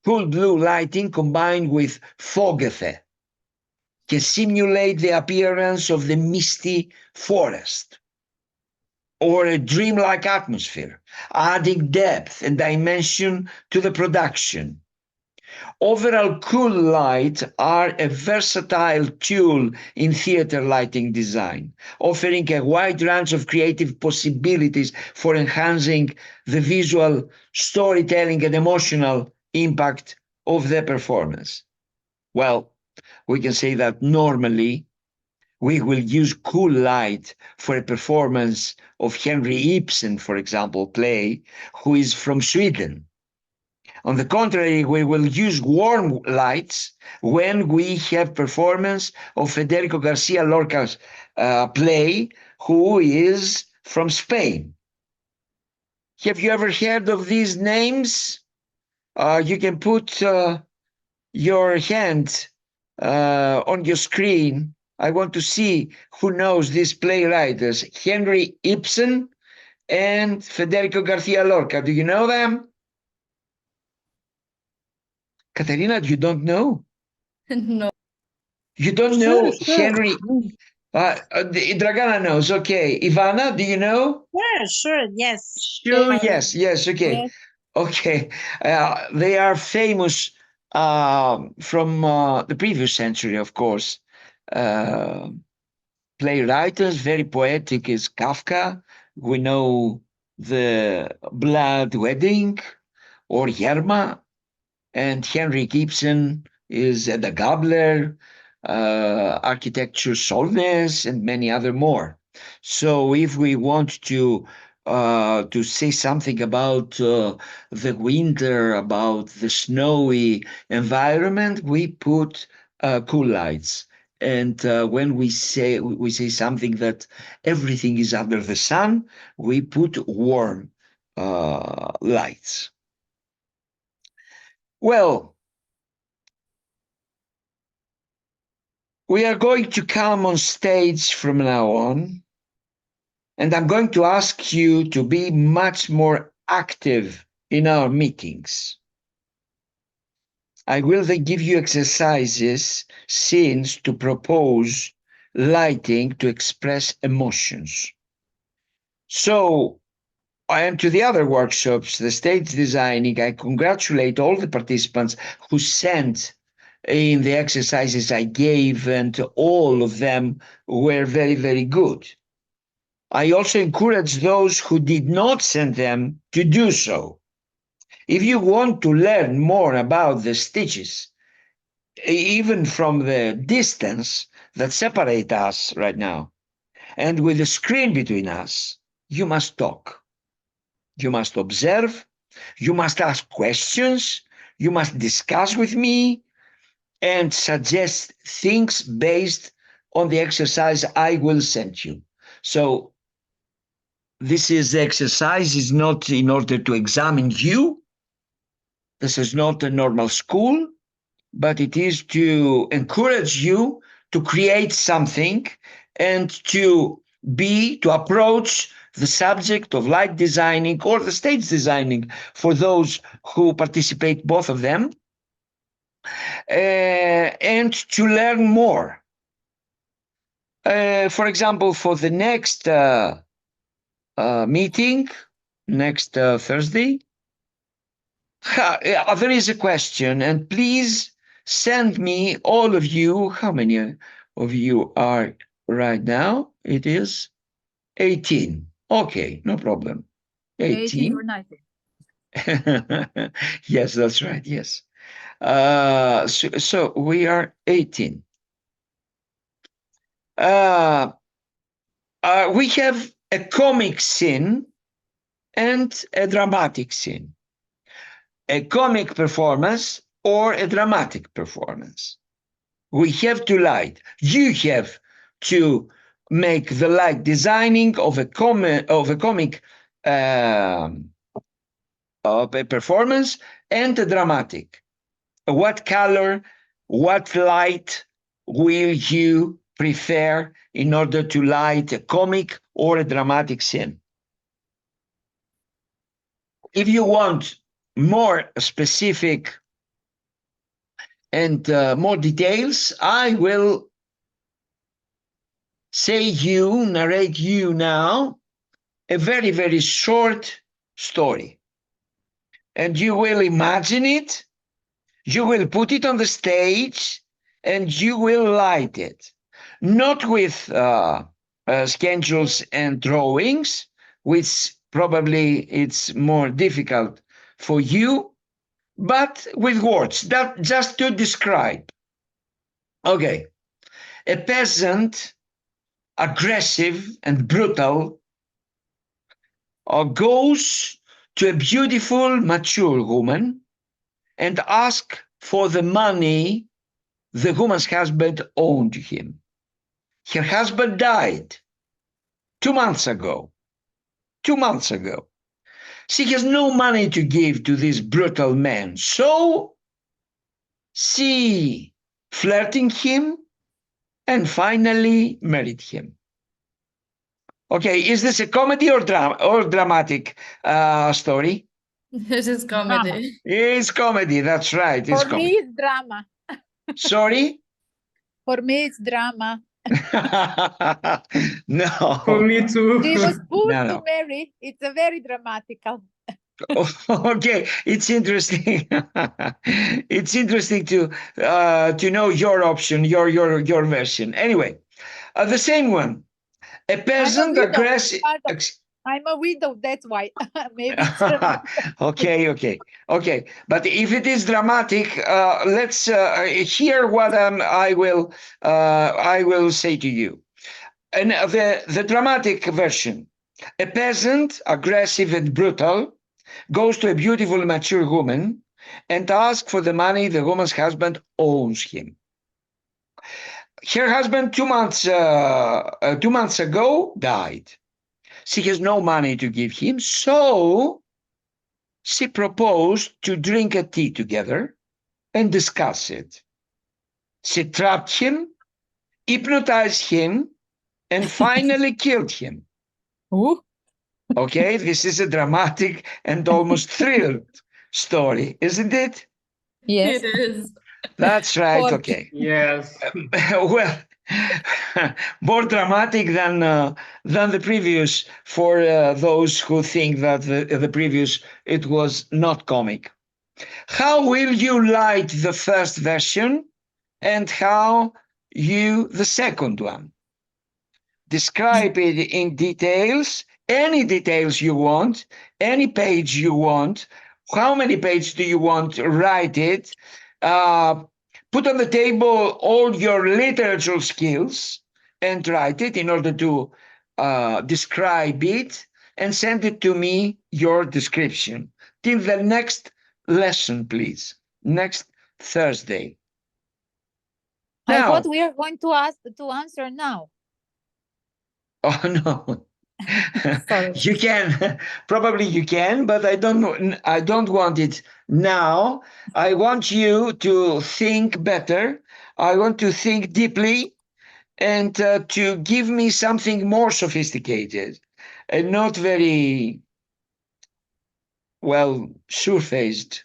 cool blue lighting combined with fog effect can simulate the appearance of the misty forest or a dreamlike atmosphere, adding depth and dimension to the production. Overall, cool lights are a versatile tool in theater lighting design, offering a wide range of creative possibilities for enhancing the visual storytelling and emotional impact of the performance. Well, we can say that normally we will use cool light for a performance of Henry Ibsen, for example, play, who is from Sweden. On the contrary, we will use warm lights when we have performance of Federico Garcia Lorca's play, who is from Spain. Have you ever heard of these names? You can put your hand on your screen. I want to see who knows these playwrights, Henry Ibsen and Federico Garcia Lorca. Do you know them? Katerina, you don't know? No. You don't Sure, know sure. Henry? Dragana knows. Okay. Ivana, do you know? Sure, sure. Yes. Sure. Yes. Yes. Okay. Yes. Okay, they are famous from the previous century, of course. Uh, Playwriters, very poetic is Kafka. We know the Blood Wedding or Yerma, and Henry Gibson is the Gobbler, Architecture Solness, and many other more. So if we want to say something about the winter, about the snowy environment, we put cool lights. And when we say something that everything is under the sun, we put warm lights. Well, we are going to come on stage from now on, and I'm going to ask you to be much more active in our meetings. I will then give you exercises, scenes to propose, lighting to express emotions. So, and to the other workshops, the stage designing, I congratulate all the participants who sent in the exercises I gave, and all of them were very, very good. I also encourage those who did not send them to do so. If you want to learn more about the stitches, even from the distance that separate us right now, and with the screen between us, you must talk. You must observe. You must ask questions. You must discuss with me and suggest things based on the exercise I will send you. So this is the exercise is not in order to examine you. This is not a normal school, but it is to encourage you to create something and to approach the subject of light designing or the stage designing for those who participate, both of them, and to learn more. For example, for the next meeting, next Thursday, there is a question, and please send me, all of you, how many of you are right now? It is 18. Okay, no problem. 18 18. or 19. Yes, that's right. Yes. So we are 18. We have a comic scene and a dramatic scene, a comic performance or a dramatic performance. We have to light. You have to make the light designing of a comic of a performance and a dramatic. What color, what light will you prefer in order to light a comic or a dramatic scene? If you want more specific and more details, I will narrate you now a very, very short story. And you will imagine it, you will put it on the stage, and you will light it. Not with schedules and drawings, which probably it's more difficult for you, but with words, that just to describe. Okay, a peasant, aggressive and brutal, goes to a beautiful, mature woman and asks for the money the woman's husband owed him. Her husband died 2 months ago. 2 months ago. She has no money to give to this brutal man, so she flirting him and finally married him. Okay, is this a comedy or dramatic story? This is comedy. It's comedy, that's right. It's For comedy. me, it's drama. Sorry? For me, it's drama. No. For me too. She was forced No. to marry. It's a very dramatical. Okay, it's interesting. It's interesting to know your option, your version. Anyway, the same one. A I'm a peasant widow. aggressive. Pardon. I'm a widow. That's why. Maybe it's dramatic. Okay. But if it is dramatic, let's hear what I will say to you. And the dramatic version: a peasant, aggressive and brutal, goes to a beautiful, mature woman and asks for the money the woman's husband owes him. Her husband 2 months ago died. She has no money to give him, so she proposed to drink a tea together and discuss it. She trapped him, hypnotized him, and finally killed him. Ooh. Okay, this is a dramatic and almost thrilled story, isn't it? Yes. It is. That's right. Pork. Okay. Yes. Well, more dramatic than the previous for those who think that the previous it was not comic. How will you like the first version and how you the second one? Describe it in details, any details you want, any page you want. How many pages do you want to write it? Uh, Put on the table all your literature skills and write it in order to describe it and send it to me, your description. Till the next lesson, please. Next Thursday. I thought Now, we are going to answer now. oh no. Sorry. You can probably you can, but I don't know. I don't want it now. I want you to think better. I want to think deeply and to give me something more sophisticated and not very well surfaced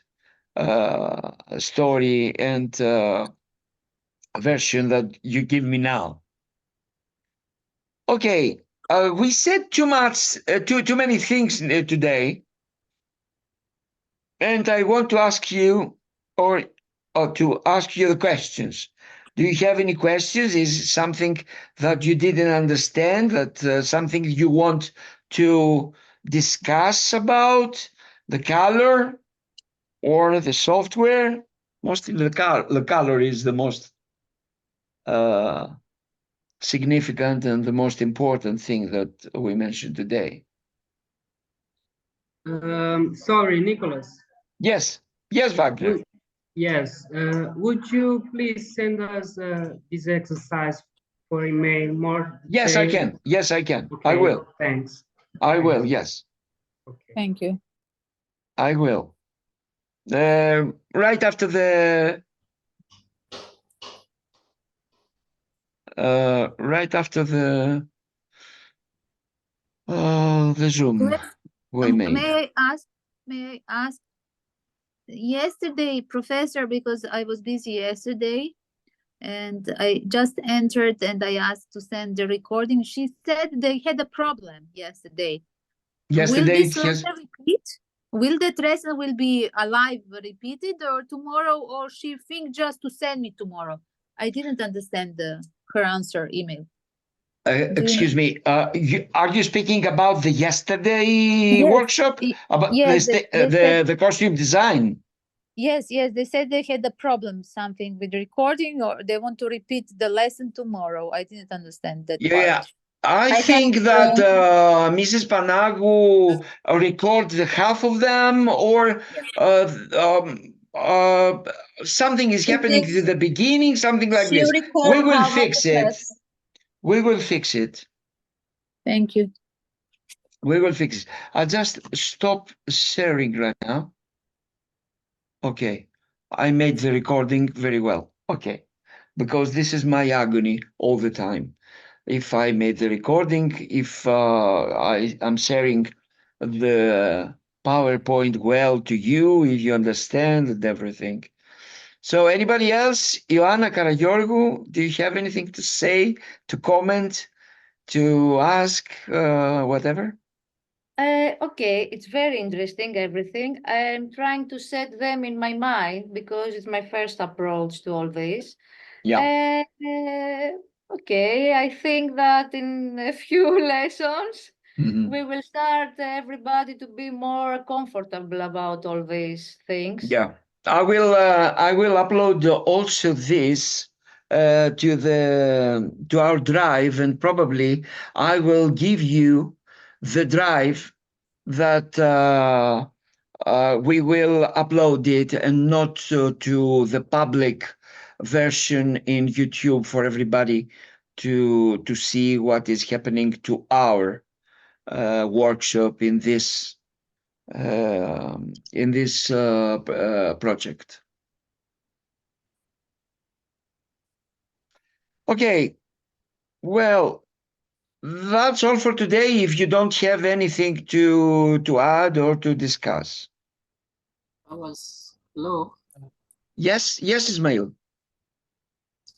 story and version that you give me now. Okay, we said too much, too many things today, and I want to ask you, or to ask you the questions. Do you have any questions? Is it something that you didn't understand? That something you want to discuss about the color or the software? Mostly the color is the most uh, significant and the most important thing that we mentioned today. Sorry, Nicholas. Yes, Wagner. Yes. Would you please send us this exercise for email more Yes, I detail? can. Yes, I can. Okay. I will. Thanks. I will. Thanks. Yes, Okay. Thank you. I will. Right after the the Zoom Let- we made. May I ask yesterday, Professor, because I was busy yesterday and I just entered and I asked to send the recording. She said they had a problem yesterday. Will Yesterday this it has. lesson repeat? Will that lesson will be alive repeated or tomorrow, or she think just to send me tomorrow? I didn't understand her answer email. Do you Excuse know? me. Are you speaking about the yesterday Yes, workshop about yes, they said the costume design? yes, they said they had a problem, something with recording, or they want to repeat the lesson tomorrow. I didn't understand that Yeah, part. I I think have that Mrs. Panagu record the half of them, or uh, um, uh, something is happening to the beginning, something like She this. record We will half of fix the it. class. We will fix it. Thank you. We will fix it. I'll just stop sharing right now. Okay. I made the recording very well. Okay. Because this is my agony all the time. If I made the recording, if I am sharing the PowerPoint well to you, if you understand and everything. So anybody else? Ioanna Karagiorgu, do you have anything to say, to comment, to ask, whatever? Okay, it's very interesting, everything. I'm trying to set them in my mind because it's my first approach to all this. Yeah. Okay, I think that in a few lessons, Mhm. we will start everybody to be more comfortable about all these things. Yeah. I will upload also this to our drive, and probably I will give you the drive that we will upload it, and not to the public version in YouTube for everybody to see what is happening to our workshop in this project. Okay, well, that's all for today. If you don't have anything to add or to discuss. I was low. Yes, yes, Ismail.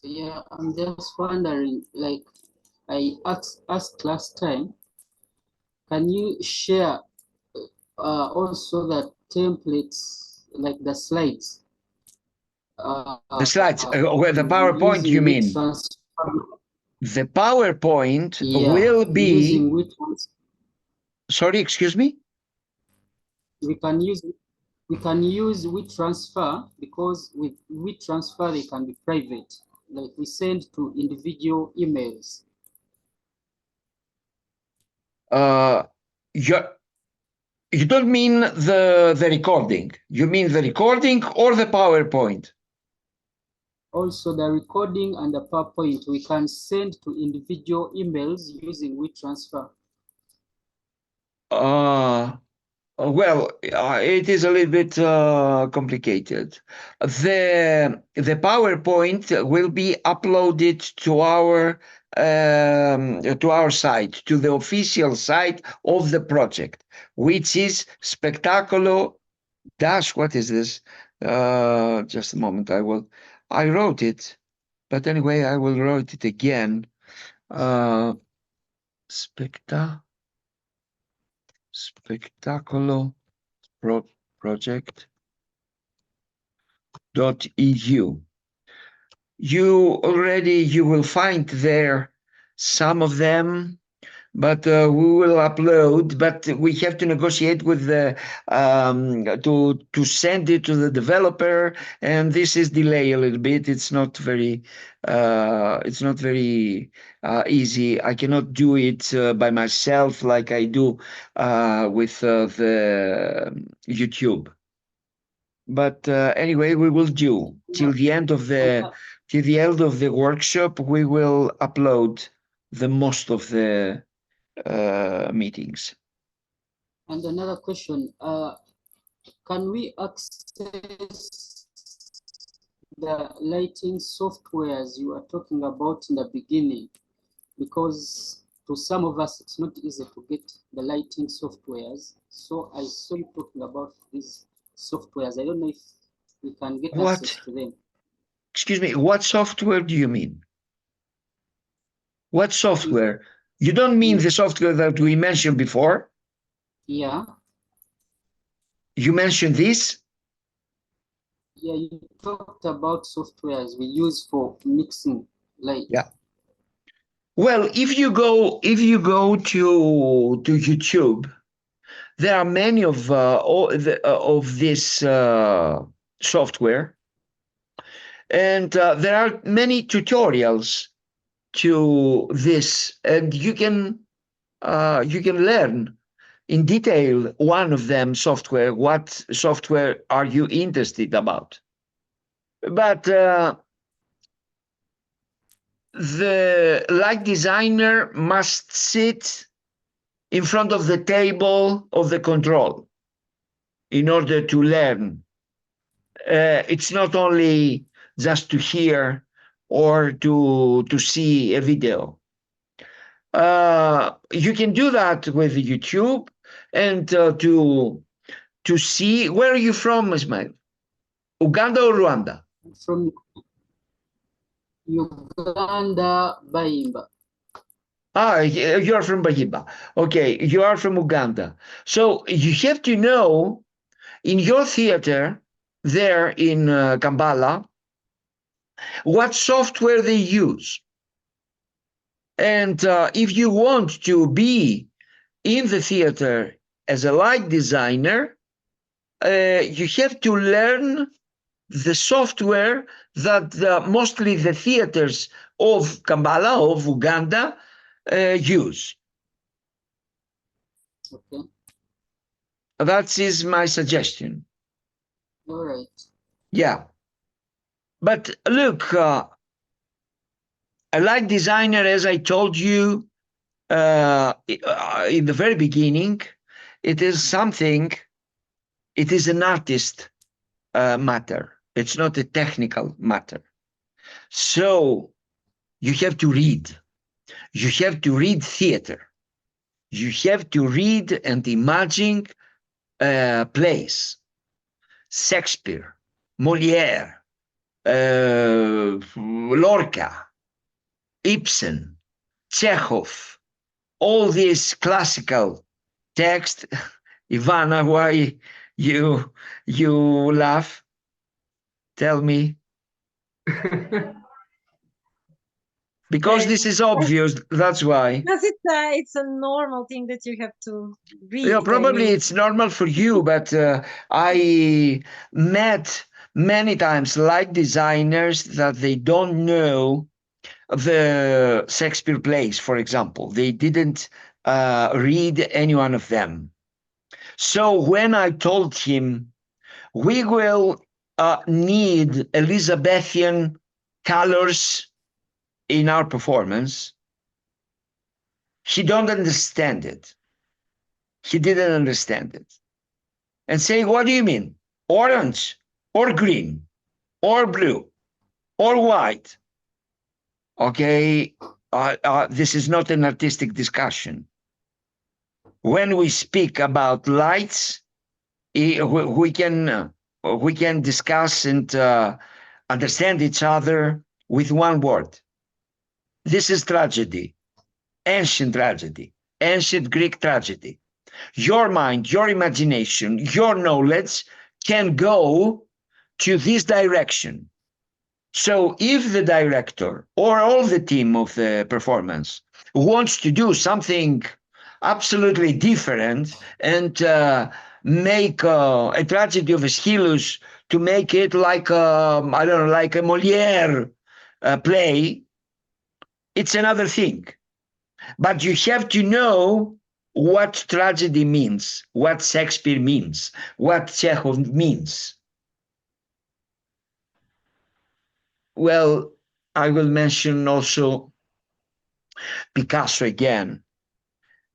Yeah, I'm just wondering, like I asked last time, can you share also the templates, like the slides, The slides, where the PowerPoint, you using which mean? The PowerPoint yeah, will be, using which ones sorry, excuse me? we can use WeTransfer, because with WeTransfer they can be private, like we send to individual emails. You you don't mean the recording. You mean the recording or the PowerPoint? Also, the recording and the PowerPoint we can send to individual emails using WeTransfer. Well, it is a little bit complicated. The PowerPoint will be uploaded to our site, to the official site of the project, which is Spectacolo dash. What is this? Just a moment. I wrote it, but anyway, I will write it again. Spectacolo project.eu. You will find there some of them, but we will upload. But we have to negotiate with the to send it to the developer, and this is delay a little bit. It's not very easy. I cannot do it by myself like I do with the YouTube. But anyway, we will do till the end of the workshop. We will upload the most of the meetings. And another question, can we access the lighting softwares you were talking about in the beginning? Because to some of us, it's not easy to get the lighting softwares. So I saw you talking about these softwares. I don't know if we can get access to them. Excuse me, what software do you mean? What software? You don't mean the software that we mentioned before? Yeah. You mentioned this? Yeah, you talked about softwares we use for mixing light. Yeah. Well, if you go to YouTube, there are many of this software, and there are many tutorials to this, and you can learn in detail one of them software. What software are you interested about? But the light designer must sit in front of the table of the control in order to learn. It's not only just to hear or to see a video. You can do that with YouTube, and to see. Where are you from, Ismail? Uganda or Rwanda? From Uganda, Bayimba. You are from Bahimba. Okay, you are from Uganda. So you have to know in your theater there in Kampala what software they use. And if you want to be in the theater as a light designer, you have to learn the software that mostly the theaters of Kampala, of Uganda, use. Okay. That is my suggestion. All right. Yeah. But look, a light designer, as I told you in the very beginning, it is something, it is an artist matter. It's not a technical matter. So you have to read. You have to read theater. You have to read and imagine plays. Shakespeare, Molière, Lorca, Ibsen, Chekhov, all these classical text. Ivana, why you laugh? Tell me. Because this is obvious, that's why. Because it's a normal thing that you have to read. Yeah, probably it's normal for you, but I met many times light designers that they don't know the Shakespeare plays, for example. They didn't read any one of them. So when I told him, we will need Elizabethan colors in our performance, he don't understand it. He didn't understand it. And say, what do you mean? Orange or green or blue or white? Okay, this is not an artistic discussion. When we speak about lights, we can discuss and understand each other with one word. This is tragedy, ancient Greek tragedy. Your mind, your imagination, your knowledge can go to this direction. So if the director or all the team of the performance wants to do something absolutely different and make a tragedy of Aeschylus to make it like I don't know, like a Molière play, it's another thing. But you have to know what tragedy means, what Shakespeare means, what Chekhov means. Well, I will mention also Picasso again.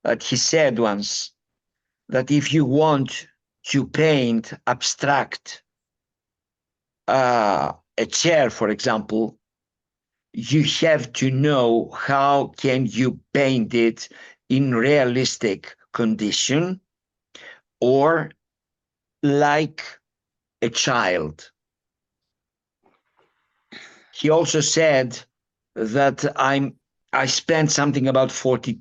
That he said once that if you want to paint abstract, a chair, for example, you have to know how can you paint it in realistic condition or like a child. He also said that I spent something about 40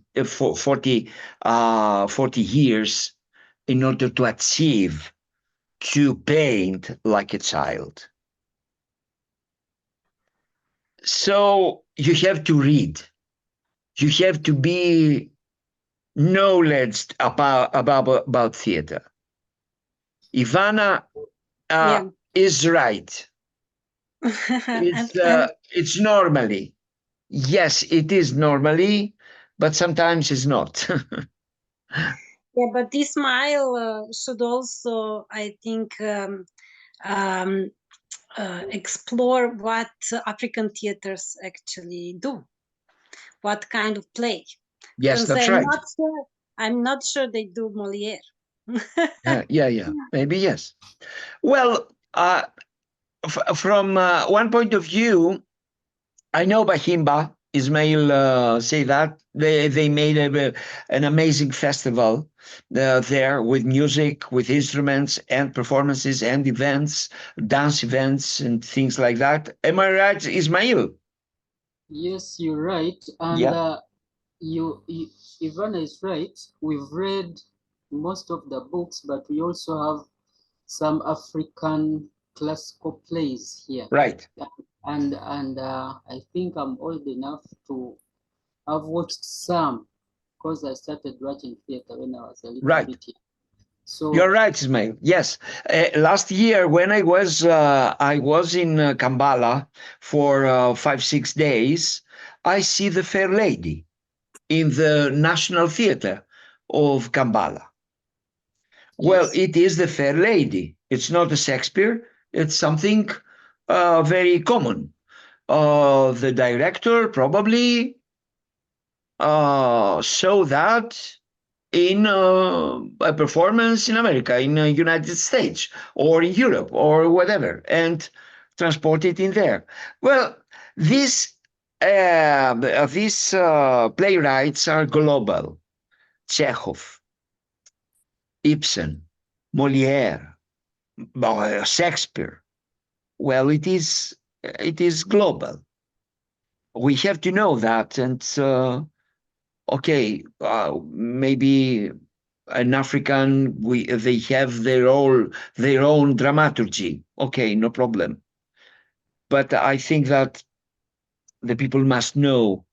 years in order to achieve to paint like a child. So you have to read. You have to be knowledge about theater. Ivana is right. It's normally. Yes, it is normally, but sometimes it's not. Yeah, but this smile should also, I think, explore what African theaters actually do, what kind of play. Yes, that's right. I'm not sure they do Molière. Yeah, maybe yes. Well, from one point of view, I know Bahimba, Ismail say that they made an amazing festival there with music, with instruments and performances and events, dance events and things like that. Am I right, Ismail? Yes, you're right. And Yeah. Ivana is right. We've read most of the books, but we also have some African classical plays here. Right. And I think I'm old enough to have watched some, because I started watching theater when I was a little Right. bit young. So You're right, Ismail. Yes. Last year, when I was in Kampala for 5-6 days, I see the Fair Lady in the National Theatre of Kampala. Well, yes, it is the Fair Lady. It's not a Shakespeare. It's something very common. The director probably saw that in a performance in America, in the United States, or in Europe, or whatever, and transport it in there. Well, these playwrights are global. Chekhov, Ibsen, Molière, Shakespeare. Well, it is global. We have to know that, and okay, maybe an African, they have their own dramaturgy. Okay, no problem. But I think that the people must know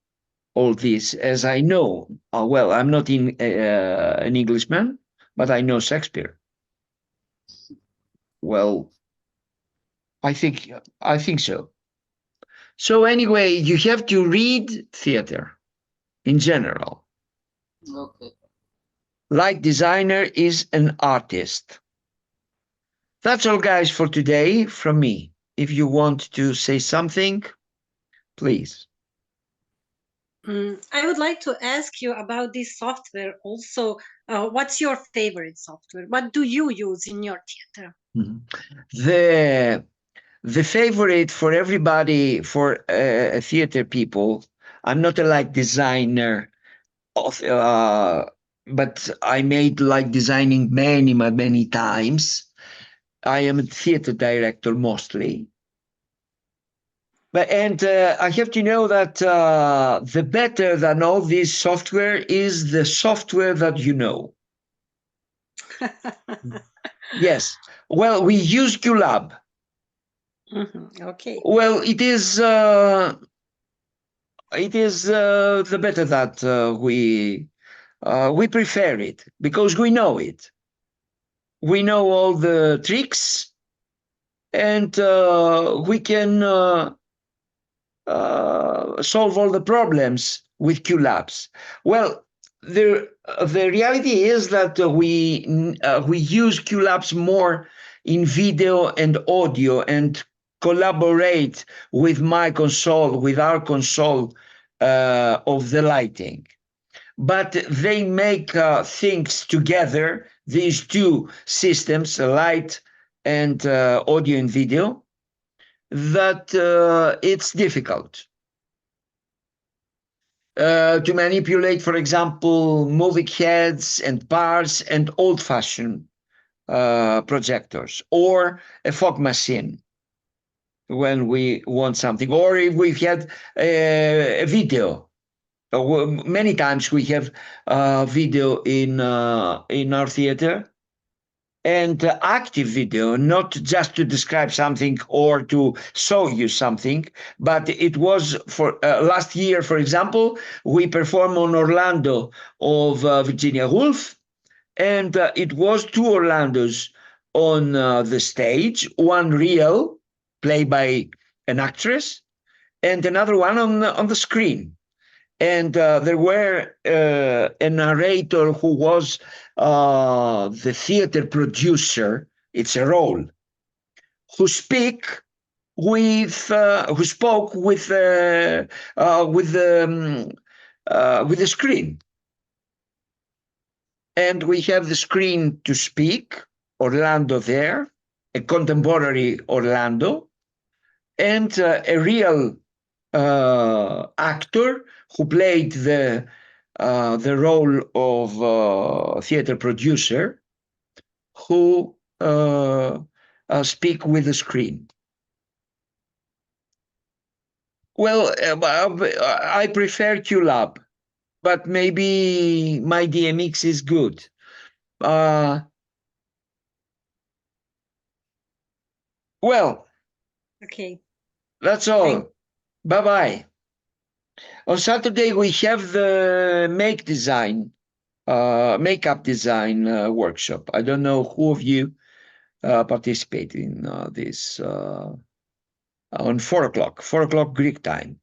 all this, as I know. Well, I'm not an Englishman, but I know Shakespeare. Well, I think so. So anyway, you have to read theater in general. okay. Light designer is an artist. That's all, guys, for today from me. If you want to say something, please. I would like to ask you about this software also. What's your favorite software? What do you use in your theater? The the favorite for everybody, for theater people. I'm not a light designer, of, but I made light designing many times. I am a theater director mostly. And I have to know that the better than all this software is the software that you know. Yes. Well, we use QLab. Okay. Well, it is the better that we prefer it because we know it. We know all the tricks, and we can solve all the problems with QLabs. Well, the reality is that we use QLabs more in video and audio and collaborate with my console, with our console of the lighting. But they make things together, these two systems, light and audio and video, that it's difficult to manipulate, for example, moving heads and bars and old-fashioned projectors, or a fog machine when we want something, or if we had a video. Many times we have video in our theater, and active video, not just to describe something or to show you something, but it was for last year, for example, we performed on Orlando of Virginia Woolf, and it was two Orlandos on the stage, one real, played by an actress, and another one on the screen. And there were a narrator who was the theater producer. It's a role who who spoke with the screen, and we have the screen to speak. Orlando there, a contemporary Orlando, and a real actor who played the role of theater producer, who speak with the screen. Well, I prefer QLab, but maybe my DMX is good. Well, Okay. that's all. Bye-bye. On Saturday, we have the makeup design workshop. I don't know who of you participate in this on 4 o'clock Greek time.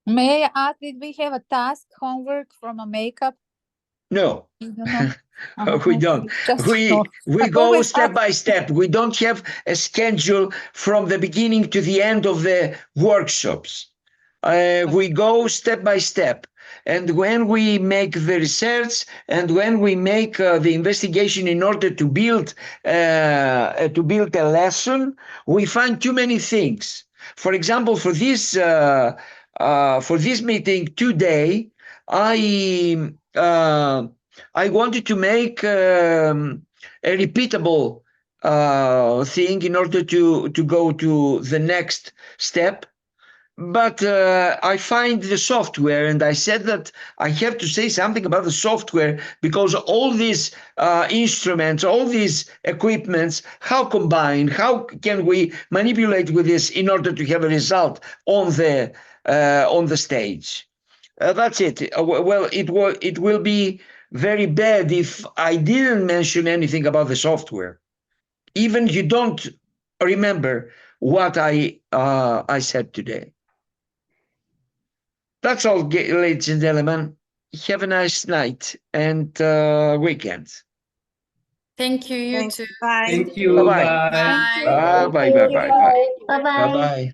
May I ask, did we have a task homework from a makeup? No. You don't know? We Okay, don't. just We I go always step ask. by step. We don't have a schedule from the beginning to the end of the workshops. We go step by step. And when we make the research and when we make the investigation in order to build a lesson, we find too many things. For example, for this meeting today, I wanted to make a repeatable thing in order to go to the next step. But I find the software, and I said that I have to say something about the software because all these instruments, all these equipments, how combined, how can we manipulate with this in order to have a result on the stage? That's it. Well, it will be very bad if I didn't mention anything about the software. Even you don't remember what I said today. That's all, ladies and gentlemen. Have a nice night and weekend. Thank you, you too. Bye. Thank you. Bye-bye. Bye. Bye. Bye bye bye bye bye. Bye bye.